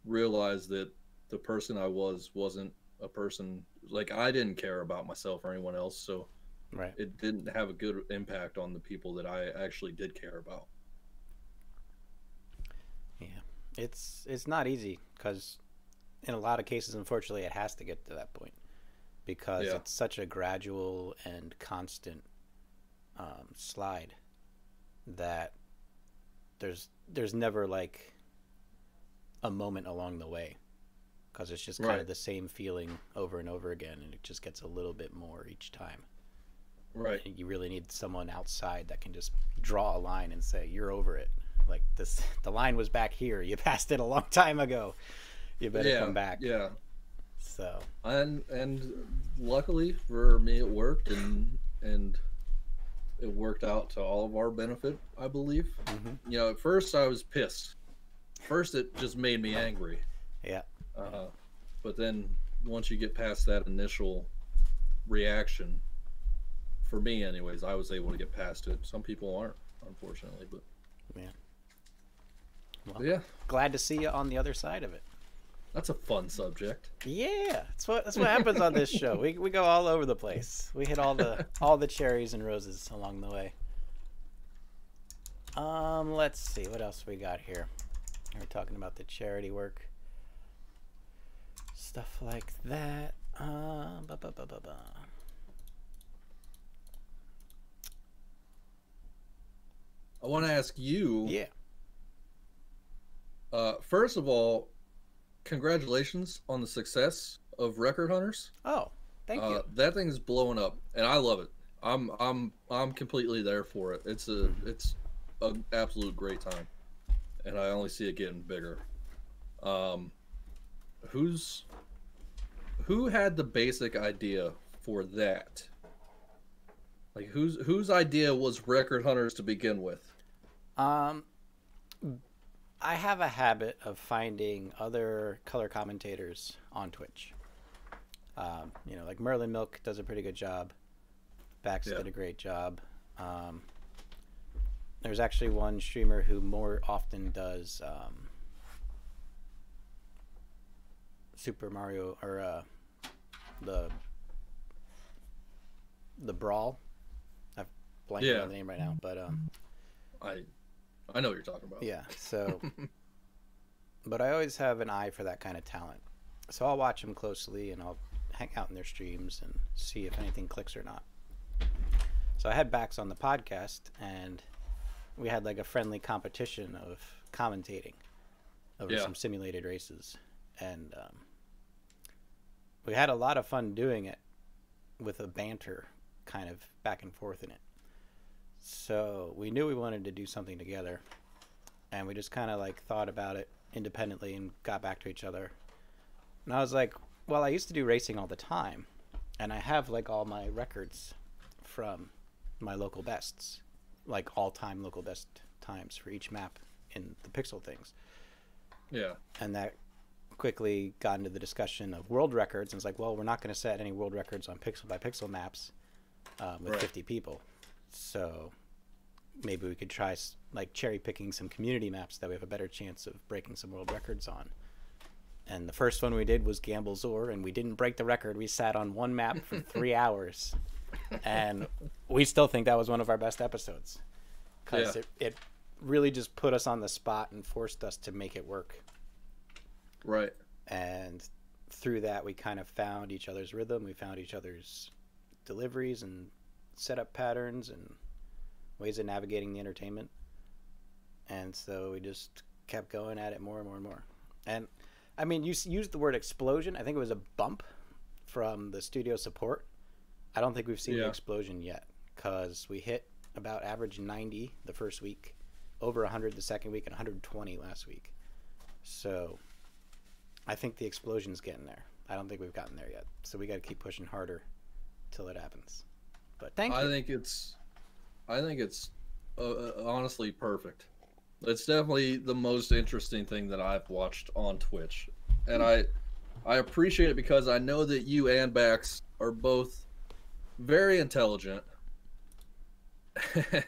realize that the person I wasn't a person, like, I didn't care about myself or anyone else, so Right. it didn't have a good impact on the people that I actually did care about. Yeah. It's not easy because in a lot of cases, unfortunately, it has to get to that point because Yeah. it's such a gradual and constant slide that there's never like a moment along the way because it's just kind Right. of the same feeling over and over again, and it just gets a little bit more each time. Right. And you really need someone outside that can just draw a line and say you're over it. Like this, the line was back here. You passed it a long time ago. You better come back. Yeah. So And luckily for me, it worked, and it worked out to all of our benefit, I believe. Mhm. At first I was pissed. First, it just made me angry. yeah, but then once you get past that initial reaction, for me anyways, I was able to get past it. Some people aren't, unfortunately, but Yeah. Well, but yeah, glad to see you on the other side of it. that's a fun subject. Yeah, that's what happens on this show. We go all over the place. We hit all the cherries and roses along the way. Let's see what else we got here. We're talking about the charity work, stuff like that. Ba, ba, ba, ba, ba. I want to ask you. Yeah. First of all, congratulations on the success of Record Hunters. Oh, thank you. That thing is blowing up, and I love it. I'm completely there for it. It's an absolute great time, and I only see it getting bigger. Who had the basic idea for that? Like whose idea was Record Hunters to begin with? I have a habit of finding other color commentators on Twitch. Like Merlin Milk does a pretty good job. Bax did a great job. There's actually one streamer who more often does Super Mario or the Brawl. I've blanked on the name right now, but I know what you're talking about. Yeah, so but I always have an eye for that kind of talent. So I'll watch them closely and I'll hang out in their streams and see if anything clicks or not. So I had Bax on the podcast and we had like a friendly competition of commentating over some simulated races. And we had a lot of fun doing it with a banter kind of back and forth in it. So we knew we wanted to do something together, and we just kind of like thought about it independently and got back to each other. And I was like, well, I used to do racing all the time, and I have like all my records from my local bests, like all-time local best times for each map in the pixel things. Yeah. And that quickly got into the discussion of world records, and it's like, well, we're not going to set any world records on pixel by pixel maps with 50 people. So maybe we could try like cherry picking some community maps that we have a better chance of breaking some world records on. And the first one we did was Gamble Zor, and we didn't break the record. We sat on one map for 3 hours, and we still think that was one of our best episodes because it really just put us on the spot and forced us to make it work. Right. And through that, we kind of found each other's rhythm. We found each other's deliveries and setup patterns and ways of navigating the entertainment. And so we just kept going at it more and more and more. And I mean, you used the word explosion. I think it was a bump from the studio support. I don't think we've seen the explosion yet because we hit about average 90 the first week, over 100 the second week, and 120 last week. So I think the explosion's getting there. I don't think we've gotten there yet. So we got to keep pushing harder till it happens. But thank you. I think it's honestly perfect. It's definitely the most interesting thing that I've watched on Twitch, and I appreciate it because I know that you and Bax are both very intelligent,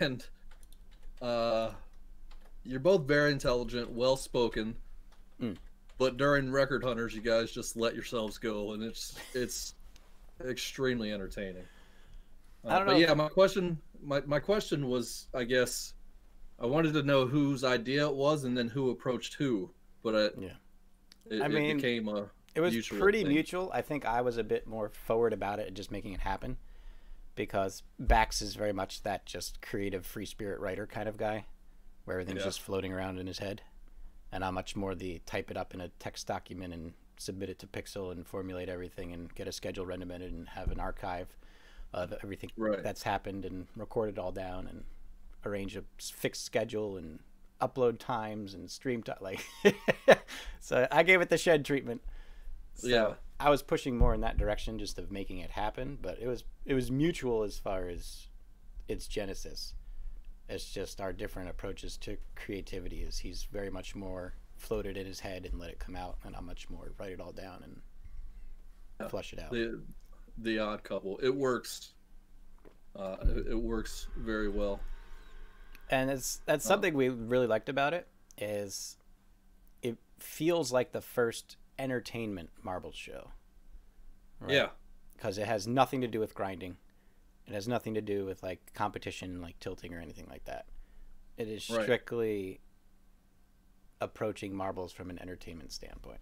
and you're both very intelligent, well spoken. But during Record Hunters, you guys just let yourselves go, and it's extremely entertaining. I don't know. But yeah, my question was, I guess, I wanted to know whose idea it was, and then who approached who. But it became a it was mutual pretty thing. mutual. I think I was a bit more forward about it and just making it happen, because Bax is very much that just creative, free spirit writer kind of guy, where everything's just floating around in his head, and I'm much more the type it up in a text document and submit it to Pixel and formulate everything and get a schedule rendimented and have an archive of everything that's happened and record it all down and arrange a fixed schedule and upload times and stream time. Like, so I gave it the shed treatment. So I was pushing more in that direction, just of making it happen. But it was mutual as far as its genesis. It's just our different approaches to creativity. Is he's very much more floated in his head and let it come out, and I'm much more write it all down and flush it out. The odd couple. It works. It works very well. And that's something we really liked about it, is it feels like the first entertainment marbles show. Right? Yeah. Because it has nothing to do with grinding. It has nothing to do with like competition, like tilting or anything like that. It is strictly approaching marbles from an entertainment standpoint.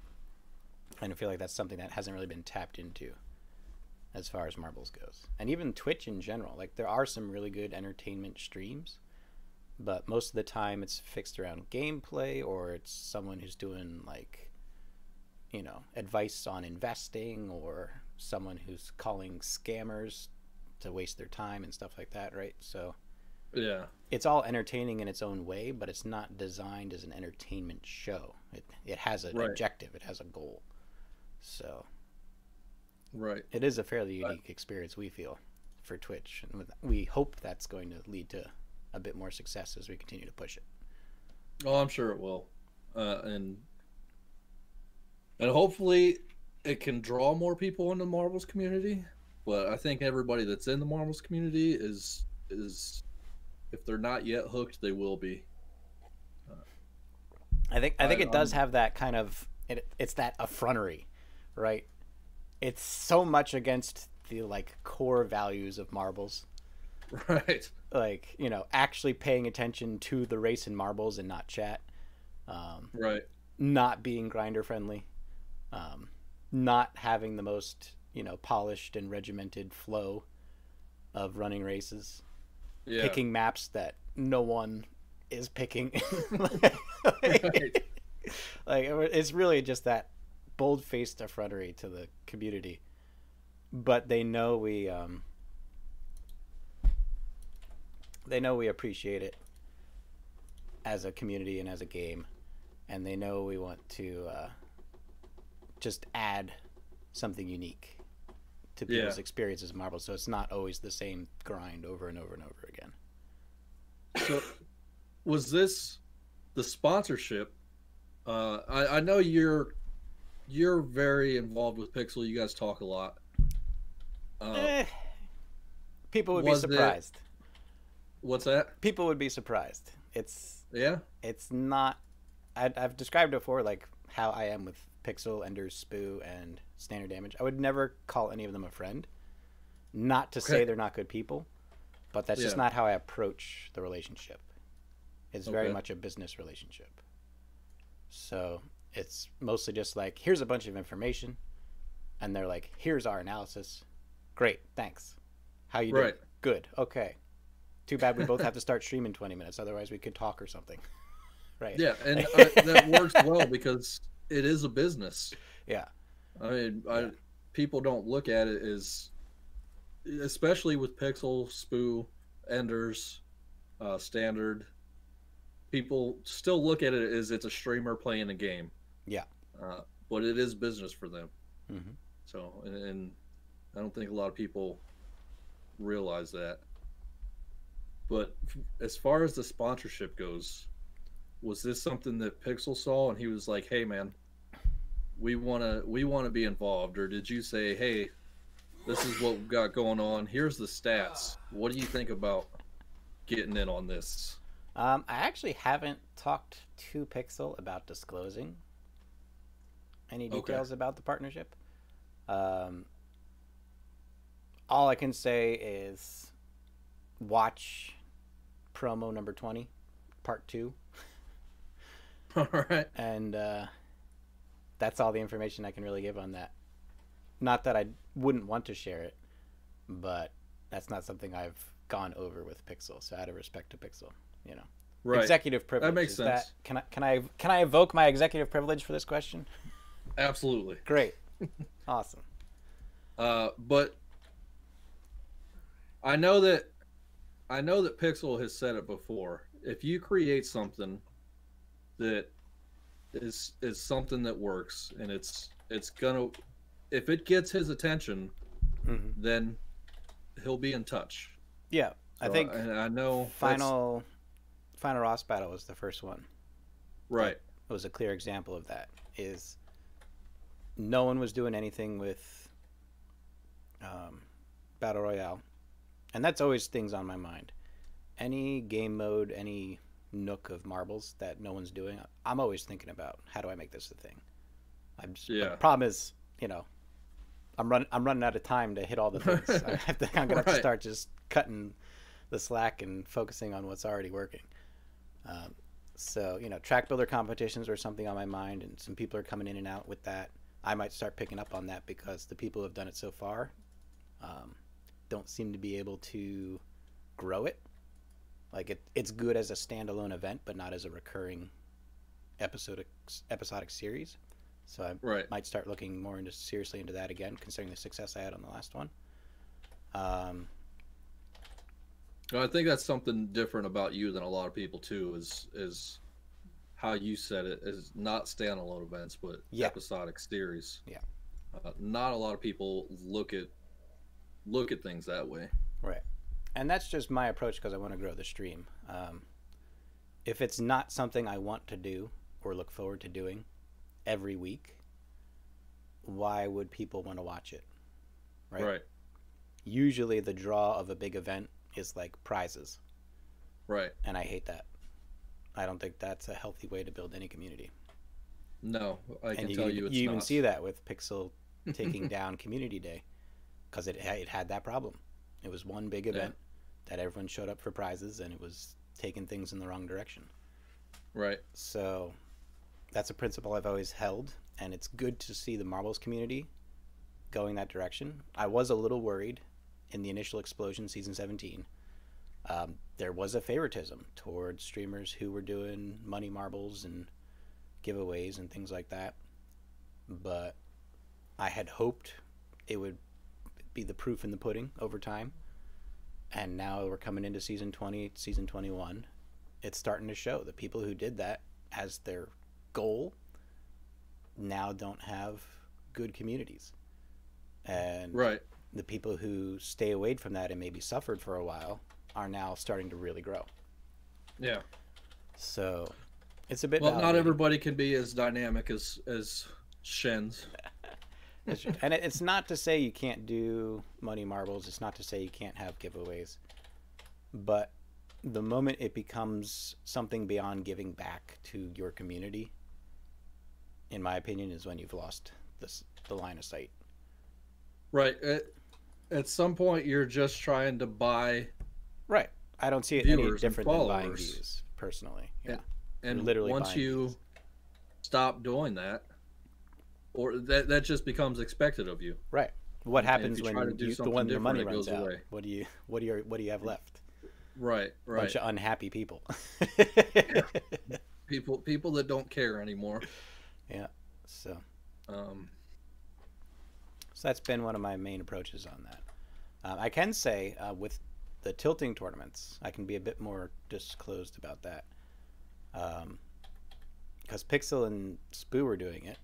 And I feel like that's something that hasn't really been tapped into as far as marbles goes. And even Twitch in general. Like, there are some really good entertainment streams, but most of the time it's fixed around gameplay, or it's someone who's doing, like, you know, advice on investing, or someone who's calling scammers to waste their time and stuff like that, right? So yeah, it's all entertaining in its own way, but it's not designed as an entertainment show. It has an objective. It has a goal. So it is a fairly unique experience, we feel, for Twitch, and we hope that's going to lead to a bit more success as we continue to push it. Oh, I'm sure it will, and hopefully it can draw more people into the marbles community. But I think everybody that's in the marbles community is if they're not yet hooked, they will be. I think it does have that kind of it's that effrontery, right? It's so much against the like core values of marbles, right? Like, you know, actually paying attention to the race in marbles and not chat, right? Not being grinder friendly, not having the most, you know, polished and regimented flow of running races, picking maps that no one is picking. Like, it's really just that bold-faced effrontery to the community, but they know we appreciate it as a community and as a game, and they know we want to just add something unique to people's experiences of marbles, so it's not always the same grind over and over and over again. So was this the sponsorship? I know you're very involved with Pixel. You guys talk a lot. People would be surprised. What's that? People would be surprised. It's not. I've described it before, like how I am with Pixel, Ender's, Spoo, and Standard Damage. I would never call any of them a friend. Not to say they're not good people, but that's just not how I approach the relationship. It's very much a business relationship. So it's mostly just like, here's a bunch of information, and they're like, here's our analysis. Great, thanks. How you doing? Good. Okay. Too bad we both have to start streaming 20 minutes, otherwise we could talk or something. Right. Yeah, and that works well because it is a business. Yeah. I mean, people don't look at it as, especially with Pixel, Spoo, Enders, Standard, people still look at it as it's a streamer playing a game. Yeah. But it is business for them. Mm-hmm. So, and I don't think a lot of people realize that. But as far as the sponsorship goes, was this something that Pixel saw and he was like, "Hey, man, we want to be involved," or did you say, "Hey, this is what we've got going on. Here's the stats. What do you think about getting in on this?" I actually haven't talked to Pixel about disclosing any details about the partnership. All I can say is watch promo number 20, part 2. All right. And that's all the information I can really give on that. Not that I wouldn't want to share it, but that's not something I've gone over with Pixel. So out of respect to Pixel, you know, executive privilege. That makes sense. Can I evoke my executive privilege for this question? Absolutely. Great. Awesome. But I know that Pixel has said it before. If you create something that is something that works, and it's gonna, if it gets his attention, then he'll be in touch. Yeah, I think. And I know final Ross battle was the first one. Right. It was a clear example of that. Is no one was doing anything with Battle Royale. And that's always things on my mind. Any game mode, any nook of marbles that no one's doing, I'm always thinking about how do I make this a thing. The problem is, I'm running out of time to hit all the things. I'm gonna have to start just cutting the slack and focusing on what's already working. So track builder competitions were something on my mind, and some people are coming in and out with that. I might start picking up on that because the people who have done it so far don't seem to be able to grow it. Like it's good as a standalone event, but not as a recurring episodic series. So I might start looking more seriously into that again, considering the success I had on the last one. I think that's something different about you than a lot of people too. Is how you said it, is not standalone events, but episodic series. Yeah. Not a lot of people look at things that way. Right. And that's just my approach because I want to grow the stream. If it's not something I want to do or look forward to doing every week, why would people want to watch it? Right. Usually the draw of a big event is like prizes. Right. And I hate that. I don't think that's a healthy way to build any community. No, I can tell you it's not. You even see that with Pixel taking down Community Day because it had that problem. It was one big event that everyone showed up for prizes, and it was taking things in the wrong direction. Right. So that's a principle I've always held, and it's good to see the marbles community going that direction. I was a little worried in the initial explosion, season 17. There was a favoritism towards streamers who were doing money marbles and giveaways and things like that. But I had hoped it would be the proof in the pudding over time. And now we're coming into season 20, season 21. It's starting to show the people who did that as their goal now don't have good communities. And the people who stay away from that and maybe suffered for a while are now starting to really grow. Yeah. So it's a bit well, not everybody can be as dynamic as Shens. And it's not to say you can't do money marbles. It's not to say you can't have giveaways. But the moment it becomes something beyond giving back to your community, in my opinion, is when you've lost the line of sight. Right. At some point, you're just trying to buy. Right. I don't see it any different than buying views, personally. Yeah. And literally once you views. Stop doing that, or that just becomes expected of you. Right. What happens when the money runs out? Away. What do you have left? Right. A bunch of unhappy people. People that don't care anymore. Yeah. So that's been one of my main approaches on that. I can say with the tilting tournaments, I can be a bit more disclosed about that. Because Pixel and Spoo were doing it.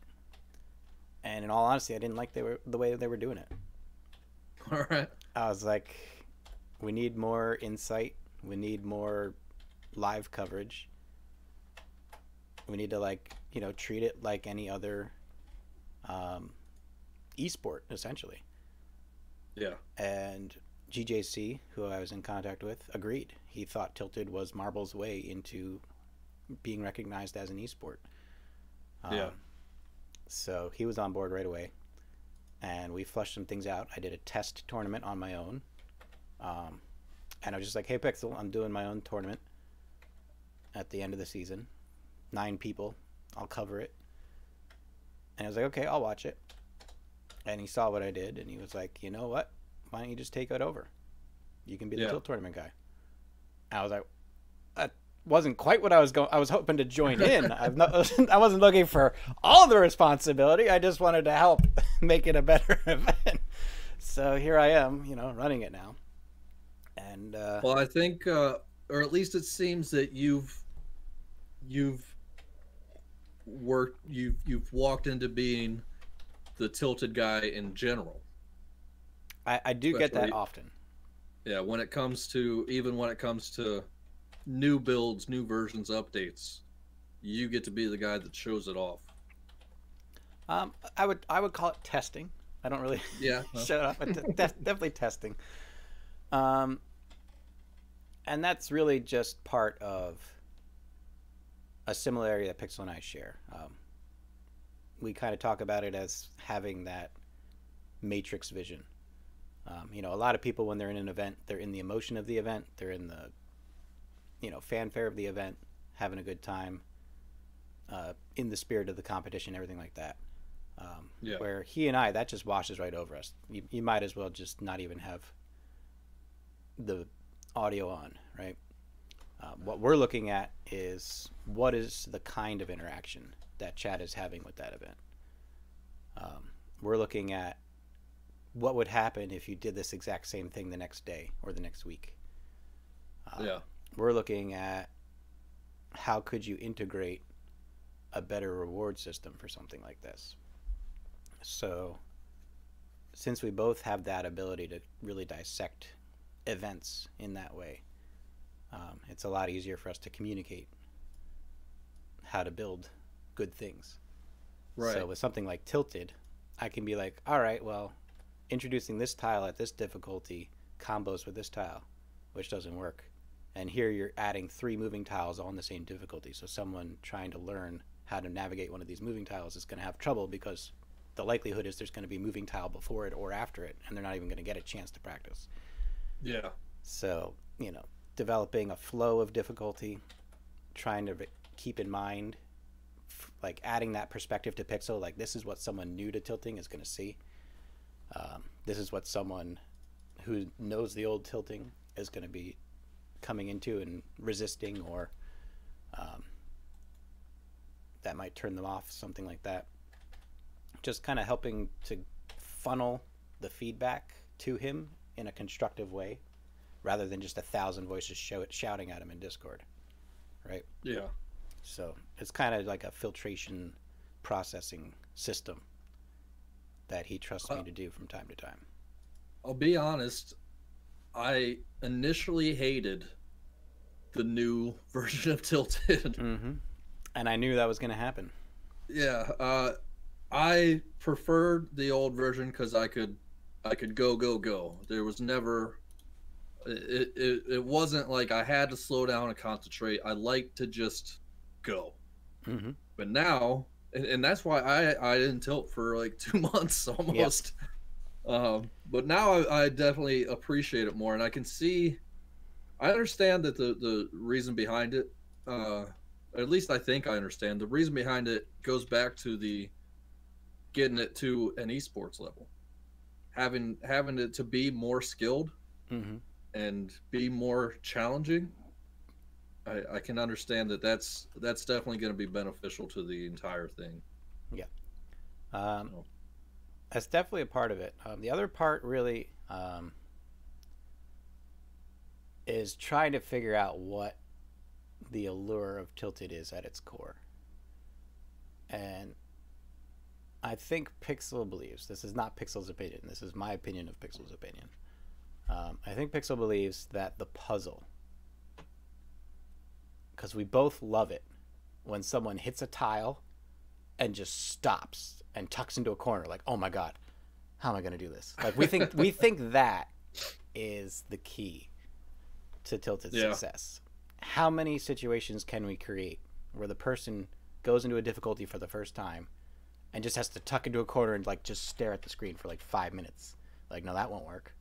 And in all honesty, I didn't like the way they were doing it. All right. I was like, we need more insight. We need more live coverage. We need to treat it like any other esport, essentially. Yeah. And GJC, who I was in contact with, agreed. He thought Tilted was Marble's way into being recognized as an esport. Yeah. So he was on board right away, and we flushed some things out. I did a test tournament on my own, and I was just like, hey, Pixel, I'm doing my own tournament at the end of the season. 9 people. I'll cover it. And I was like, okay, I'll watch it. And he saw what I did, and he was like, you know what? Why don't you just take it over? You can be the Tilt tournament guy. And I was like, that wasn't quite what I was going. I was hoping to join in. I wasn't looking for all the responsibility. I just wanted to help make it a better event. So here I am, running it now. And well, I think, or at least it seems that you've walked into being the Tilted guy in general. I do get that often. Yeah, when it comes to new builds, new versions, updates, you get to be the guy that shows it off. I would call it testing. I don't really Yeah. shut up. Definitely testing. And that's really just part of a similarity that Pixel and I share. We kind of talk about it as having that matrix vision. A lot of people, when they're in an event, they're in the emotion of the event. They're in the, fanfare of the event, having a good time, in the spirit of the competition, everything like that. Yeah. Where he and I, that just washes right over us. You might as well just not even have the audio on, right? What we're looking at is what is the kind of interaction that Chad is having with that event. We're looking at what would happen if you did this exact same thing the next day or the next week. Yeah. We're looking at how could you integrate a better reward system for something like this. So since we both have that ability to really dissect events in that way, it's a lot easier for us to communicate how to build good things. Right. So with something like Tilted, I can be like, all right, well, introducing this tile at this difficulty combos with this tile, which doesn't work. And here you're adding 3 moving tiles on the same difficulty. So someone trying to learn how to navigate one of these moving tiles is going to have trouble because the likelihood is there's going to be moving tile before it or after it, and they're not even going to get a chance to practice. Yeah. So, developing a flow of difficulty, trying to keep in mind, like adding that perspective to Pixel, like this is what someone new to tilting is going to see. This is what someone who knows the old tilting is going to be coming into and resisting, or that might turn them off, something like that. Just kind of helping to funnel the feedback to him in a constructive way, rather than just 1,000 voices shouting at him in Discord, right? Yeah. So it's kind of like a filtration processing system that he trusts me to do from time to time. I'll be honest, I initially hated the new version of Tilted. Mm-hmm. And I knew that was going to happen. Yeah, I preferred the old version because I could go. There was never it wasn't like I had to slow down and concentrate. I like to just go. Mm-hmm. But now, and that's why I didn't tilt for like 2 months almost. Yep. But now I definitely appreciate it more, and I can see. I understand that the reason behind it, at least I think I understand the reason behind it goes back to the getting it to an esports level, having it to be more skilled. Mm-hmm. And be more challenging. I can understand that's definitely going to be beneficial to the entire thing. Yeah, that's definitely a part of it. The other part really is trying to figure out what the allure of Tilted is at its core. And I think Pixel believes, this is not Pixel's opinion, this is my opinion of Pixel's opinion. I think Pixel believes that the puzzle, because we both love it when someone hits a tile and just stops and tucks into a corner, like, oh my god, how am I going to do this? Like we think that is the key to Tilted success. How many situations can we create where the person goes into a difficulty for the first time and just has to tuck into a corner and like just stare at the screen for like 5 minutes? Like, no, that won't work.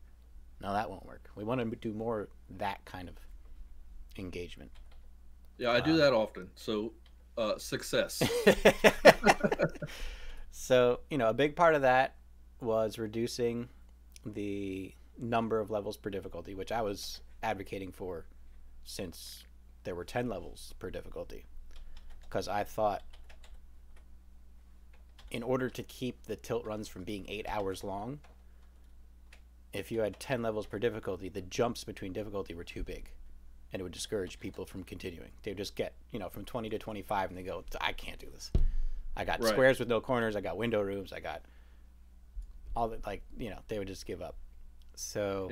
No, that won't work. We want to do more that kind of engagement. Yeah, I do that often. So, success. So, a big part of that was reducing the number of levels per difficulty, which I was advocating for since there were 10 levels per difficulty. Because I thought in order to keep the tilt runs from being 8 hours long, if you had 10 levels per difficulty, the jumps between difficulty were too big, and it would discourage people from continuing. They would just get, from 20 to 25, and they go, I can't do this. I got squares with no corners. I got window rooms. I got all that, they would just give up. So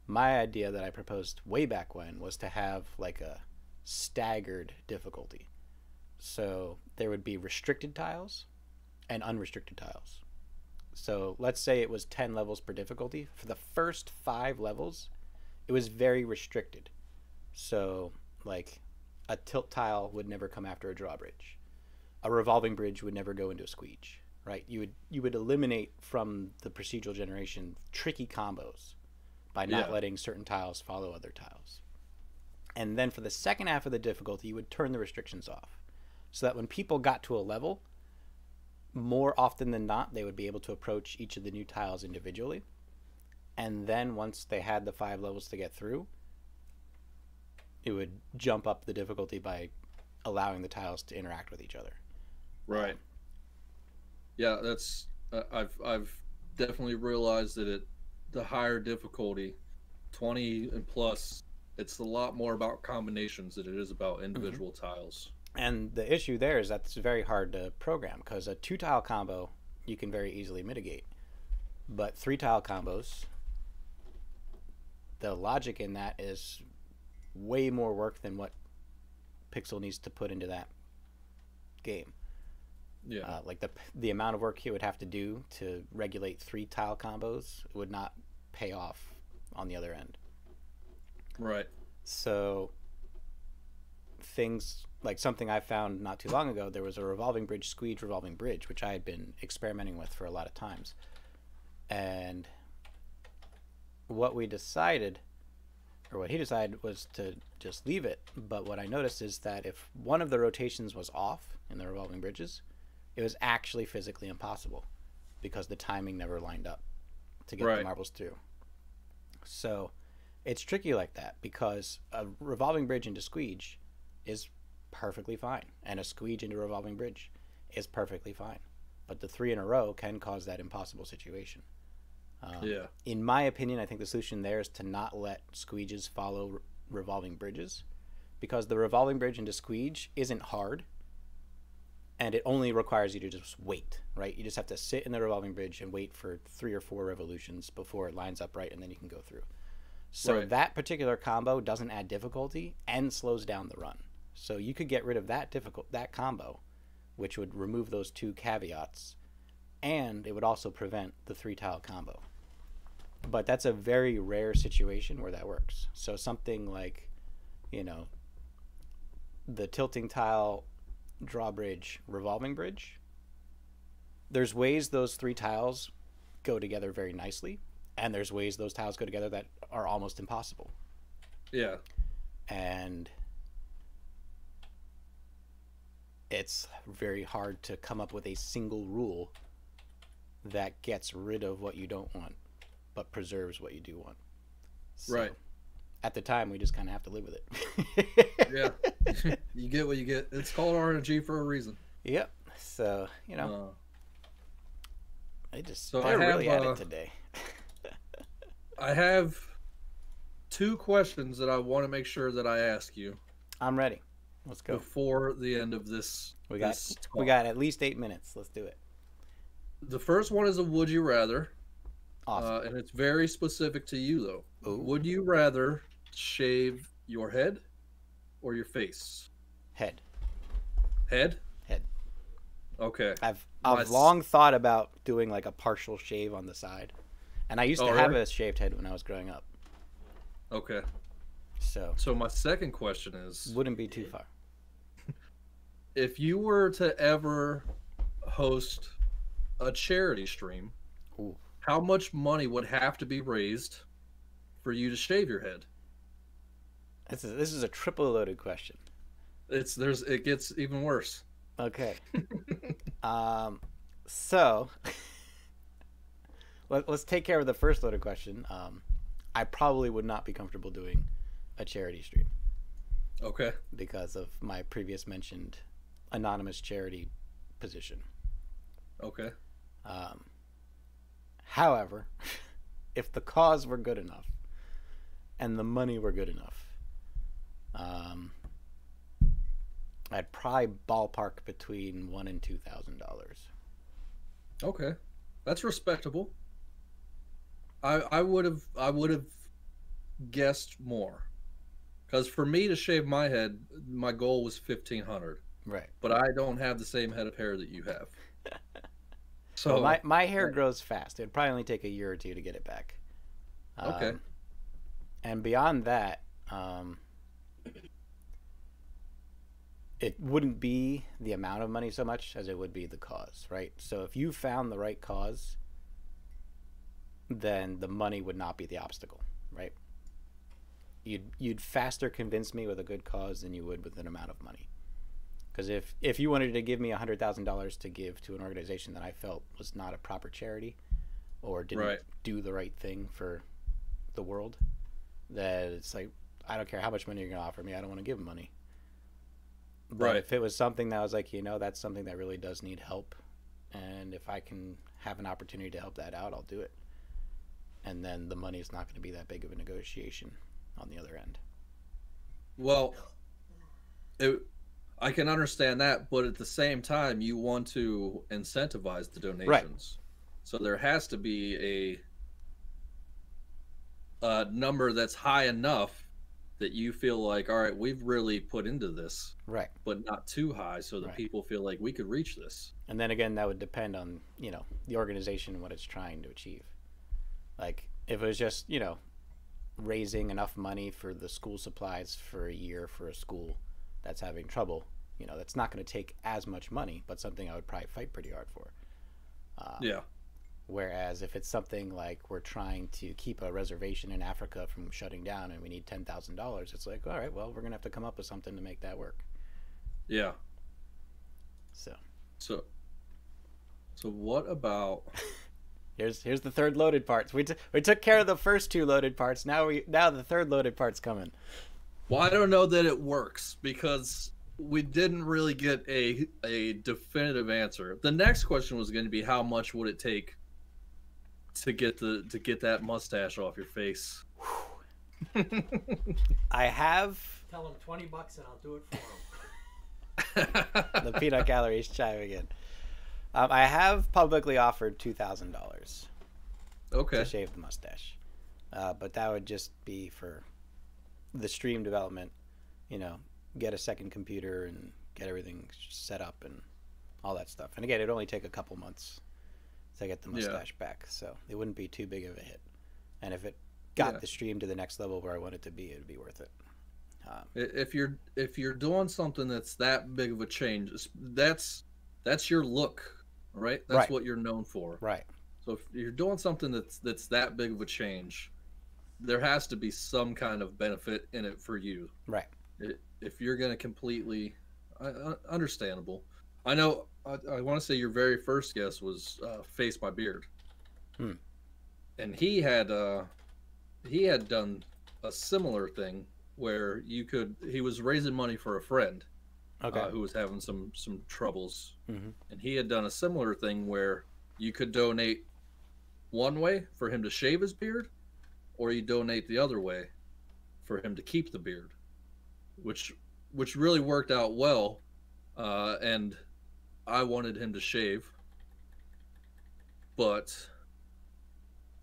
my idea that I proposed way back when was to have like a staggered difficulty. So there would be restricted tiles and unrestricted tiles. So let's say it was 10 levels per difficulty. For the first 5 levels, it was very restricted. So, like, a tilt tile would never come after a drawbridge. A revolving bridge would never go into a squeege, right? You would eliminate from the procedural generation tricky combos by not letting certain tiles follow other tiles. And then for the second half of the difficulty, you would turn the restrictions off, so that when people got to a level, more often than not, they would be able to approach each of the new tiles individually. And then once they had the 5 levels to get through, it would jump up the difficulty by allowing the tiles to interact with each other. Right. Yeah, that's I've definitely realized that the higher difficulty, 20 and plus, it's a lot more about combinations than it is about individual tiles. And the issue there is that it's very hard to program, because a 2-tile combo you can very easily mitigate. But 3-tile combos, the logic in that is way more work than what Pixel needs to put into that game. Yeah. Like the amount of work he would have to do to regulate 3-tile combos would not pay off on the other end. Right. So things like something I found not too long ago, there was a revolving bridge, squeege revolving bridge, which I had been experimenting with for a lot of times. And what we decided, or what he decided, was to just leave it. But what I noticed is that if one of the rotations was off in the revolving bridges, it was actually physically impossible, because the timing never lined up to get the marbles through. So it's tricky like that, because a revolving bridge into squeege is perfectly fine, and a squeege into revolving bridge is perfectly fine. But the 3 in a row can cause that impossible situation. In my opinion, I think the solution there is to not let squeeges follow revolving bridges, because the revolving bridge into squeege isn't hard, and it only requires you to just wait, right? You just have to sit in the revolving bridge and wait for 3 or 4 revolutions before it lines up right, and then you can go through. So that particular combo doesn't add difficulty and slows down the run. So you could get rid of that combo, which would remove those 2 caveats, and it would also prevent the 3-tile combo. But that's a very rare situation where that works. So something like, the tilting tile, drawbridge, revolving bridge, there's ways those 3 tiles go together very nicely, and there's ways those tiles go together that are almost impossible. Yeah. And it's very hard to come up with a single rule that gets rid of what you don't want but preserves what you do want. So, at the time, we just kind of have to live with it. Yeah. You get what you get. It's called RNG for a reason. Yep. So, they're really at it today. I have 2 questions that I want to make sure that I ask you. I'm ready. Let's go. Before the end of this. We got at least 8 minutes. Let's do it. The first one is a would you rather. Awesome. And it's very specific to you, though. Ooh. Would you rather shave your head or your face? Head. Head? Head. Okay. I've long thought about doing like a partial shave on the side. And I used to have a shaved head when I was growing up. Okay. So my second question is... Wouldn't be too far. If you were to ever host a charity stream, how much money would have to be raised for you to shave your head? This is a triple loaded question. It gets even worse. Okay. So let's take care of the first loaded question. I probably would not be comfortable doing a charity stream. Okay. Because of my previous mentioned anonymous charity position. Okay. However, if the cause were good enough and the money were good enough, I'd probably ballpark between $1,000 and $2,000. Okay, that's respectable. I would have guessed more, because for me to shave my head, my goal was $1,500. Right. But I don't have the same head of hair that you have. So my hair grows fast. It'd probably only take a year or two to get it back. Okay. And beyond that, it wouldn't be the amount of money so much as it would be the cause, right? So if you found the right cause, then the money would not be the obstacle, right? You'd faster convince me with a good cause than you would with an amount of money. Because if you wanted to give me $100,000 to give to an organization that I felt was not a proper charity or didn't do the right thing for the world, that it's like, I don't care how much money you're going to offer me. I don't want to give them money. But if it was something that was like, that's something that really does need help, and if I can have an opportunity to help that out, I'll do it. And then the money is not going to be that big of a negotiation on the other end. Well, I can understand that, but at the same time, you want to incentivize the donations. Right. So there has to be a number that's high enough that you feel like, all right, we've really put into this, right? But not too high, so that people feel like we could reach this. And then again, that would depend on the organization and what it's trying to achieve. Like if it was just raising enough money for the school supplies for a year for a school that's having trouble, that's not going to take as much money, but something I would probably fight pretty hard for. Yeah. Whereas if it's something like we're trying to keep a reservation in Africa from shutting down and we need $10,000, it's like, all right, well, we're going to have to come up with something to make that work. Yeah. So what about... Here's the third loaded parts. We took care of the first two loaded parts. Now the third loaded part's coming. Well, I don't know that it works because we didn't really get a definitive answer. The next question was going to be how much would it take to get that mustache off your face. I have. Tell him $20 and I'll do it for him. The peanut gallery's chiming in. I have publicly offered $2,000. Okay. To shave the mustache, but that would just be for the stream development. Get a second computer and get everything set up and all that stuff. And again, it'd only take a couple months to get the mustache back, so it wouldn't be too big of a hit. And if it got the stream to the next level where I want it to be, it'd be worth it. If you're doing something that's that big of a change, that's your look, right? That's what you're known for, right? So if you're doing something that's that big of a change, there has to be some kind of benefit in it for you, right? If you're going to completely, understandable. I know. I want to say your very first guest was Face My Beard, and he had done a similar thing where he was raising money for a friend, who was having some troubles, and he had done a similar thing where you could donate one way for him to shave his beard, or you donate the other way for him to keep the beard, which really worked out well. And I wanted him to shave, but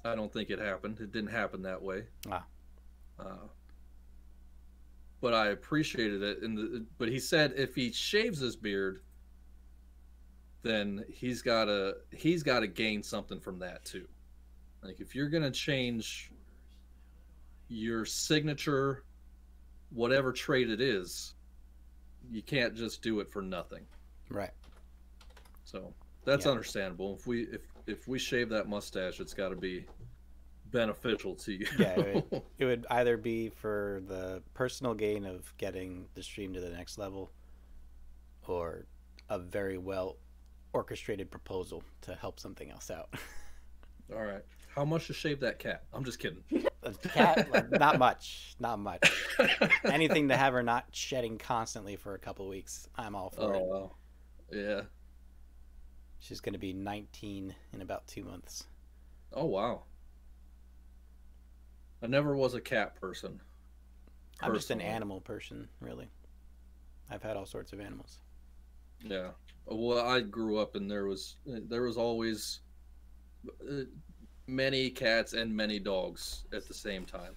I don't think it happened. It didn't happen that way. But I appreciated it. But he said if he shaves his beard, then he's gotta gain something from that too. Like if you're gonna change your signature, whatever trait it is, you can't just do it for nothing. Right. So that's understandable. If we shave that mustache, it's got to be beneficial to you. Yeah, it would either be for the personal gain of getting the stream to the next level, or a very well orchestrated proposal to help something else out. All right. How much to shave that cat? I'm just kidding. Cat, not much. Anything to have her not shedding constantly for a couple weeks, I'm all for it. Oh, wow. Yeah. She's going to be 19 in about 2 months. Oh, wow. I never was a cat person. I'm just an animal person, really. I've had all sorts of animals. Yeah. Well, I grew up and there was always many cats and many dogs at the same time.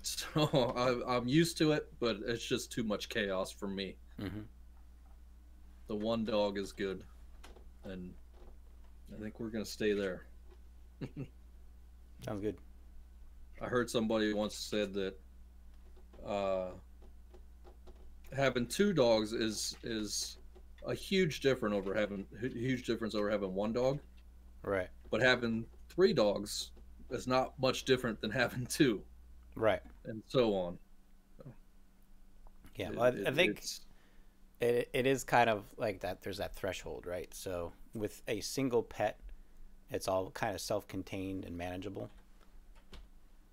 So I'm used to it, but it's just too much chaos for me. The one dog is good, and I think we're gonna stay there. Sounds good. I heard somebody once said that having two dogs is a huge difference over having one dog. Right. But having three dogs is not much different than having two, Right. and so on. So yeah, well, I think it is kind of like that. There's that threshold, right? So with a single pet, it's all kind of self-contained and manageable.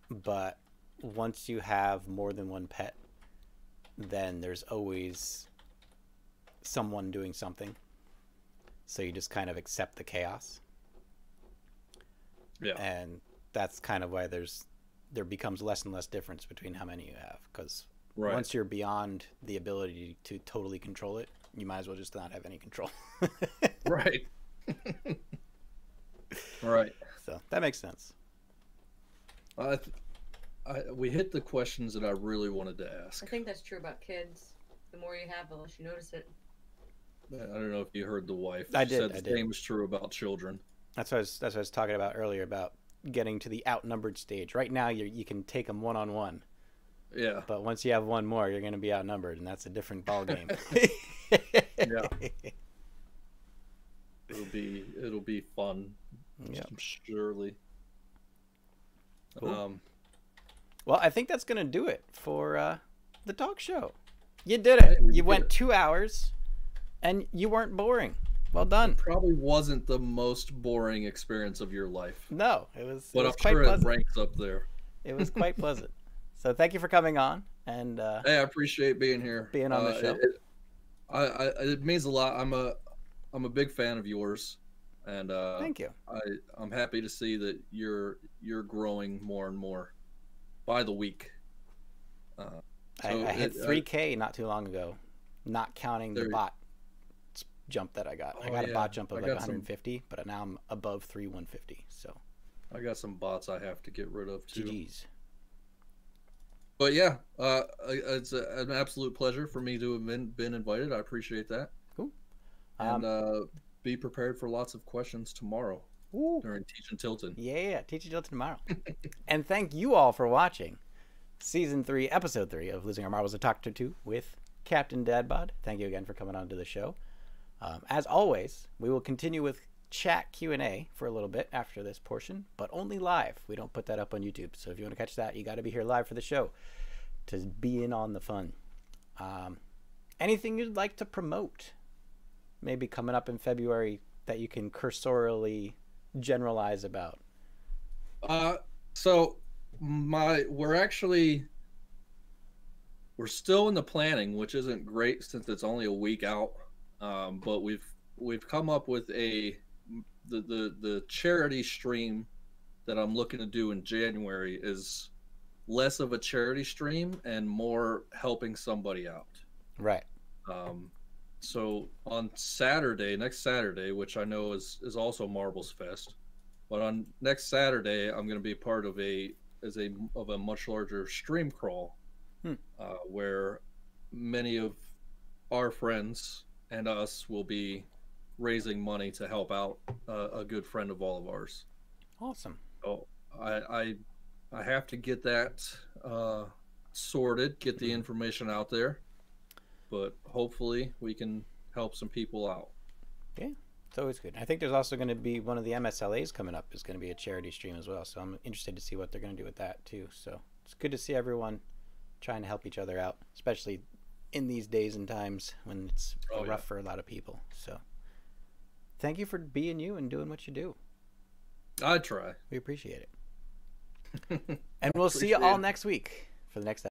But once you have more than one pet, then there's always someone doing something. So you just kind of accept the chaos. Yeah. And that's kind of why there becomes less and less difference between how many you have. Because once you're beyond the ability to totally control it, you might as well just not have any control. Right. Right. So that makes sense. We hit the questions that I really wanted to ask. I think that's true about kids. The more you have, the less you notice it. I don't know if you heard the wife. I She did. said the same is true about children. That's what I was talking about earlier, about getting to the outnumbered stage. Right now, you can take them one-on-one. Yeah. But once you have one more, you're going to be outnumbered, and that's a different ball game. Yeah. It'll be fun. Yeah. Surely. Cool. Well, I think that's going to do it for the talk show. You did it. You went 2 hours, and you weren't boring. Well done. It probably wasn't the most boring experience of your life. No, it was. But it was I'm quite sure pleasant. it ranks up there. It was quite pleasant. So thank you for coming on, and hey, I appreciate being here. Being on the show. It means a lot. I'm a big fan of yours, and thank you. I'm happy to see that you're growing more and more by the week. I hit 3K not too long ago, not counting the bot jump that I got. I got a bot jump of like 150, but now I'm above 150. So I got some bots I have to get rid of too. GG's. But yeah, it's an absolute pleasure for me to have been invited. I appreciate that. Cool. And be prepared for lots of questions tomorrow during Teach and Tilton. Yeah, Teach and Tilton tomorrow. And thank you all for watching Season 3, Episode 3 of Losing Our Marbles, a Talk to 2 with Captain Dadbod. Thank you again for coming on to the show. As always, we will continue with chat Q&A for a little bit after this portion, but only live. We don't put that up on YouTube. So if you want to catch that, you got to be here live for the show to be in on the fun. Anything you'd like to promote? Maybe coming up in February that you can cursorily generalize about? So we're still in the planning, which isn't great since it's only a week out. But we've come up with the charity stream that I'm looking to do in January is less of a charity stream and more helping somebody out. Right. So on Saturday, next Saturday, which I know is also Marbles Fest, but on next Saturday I'm going to be part of a much larger stream crawl, where many of our friends and us will be raising money to help out a good friend of all of ours. Awesome. So I have to get that sorted, get the information out there, but hopefully we can help some people out. Yeah, it's always good. I think there's also going to be one of the MSLAs coming up is going to be a charity stream as well. So I'm interested to see what they're going to do with that too. So it's good to see everyone trying to help each other out, especially in these days and times when it's rough for a lot of people. So thank you for being you and doing what you do. I try. We appreciate it. And we'll see you all next week for the next episode.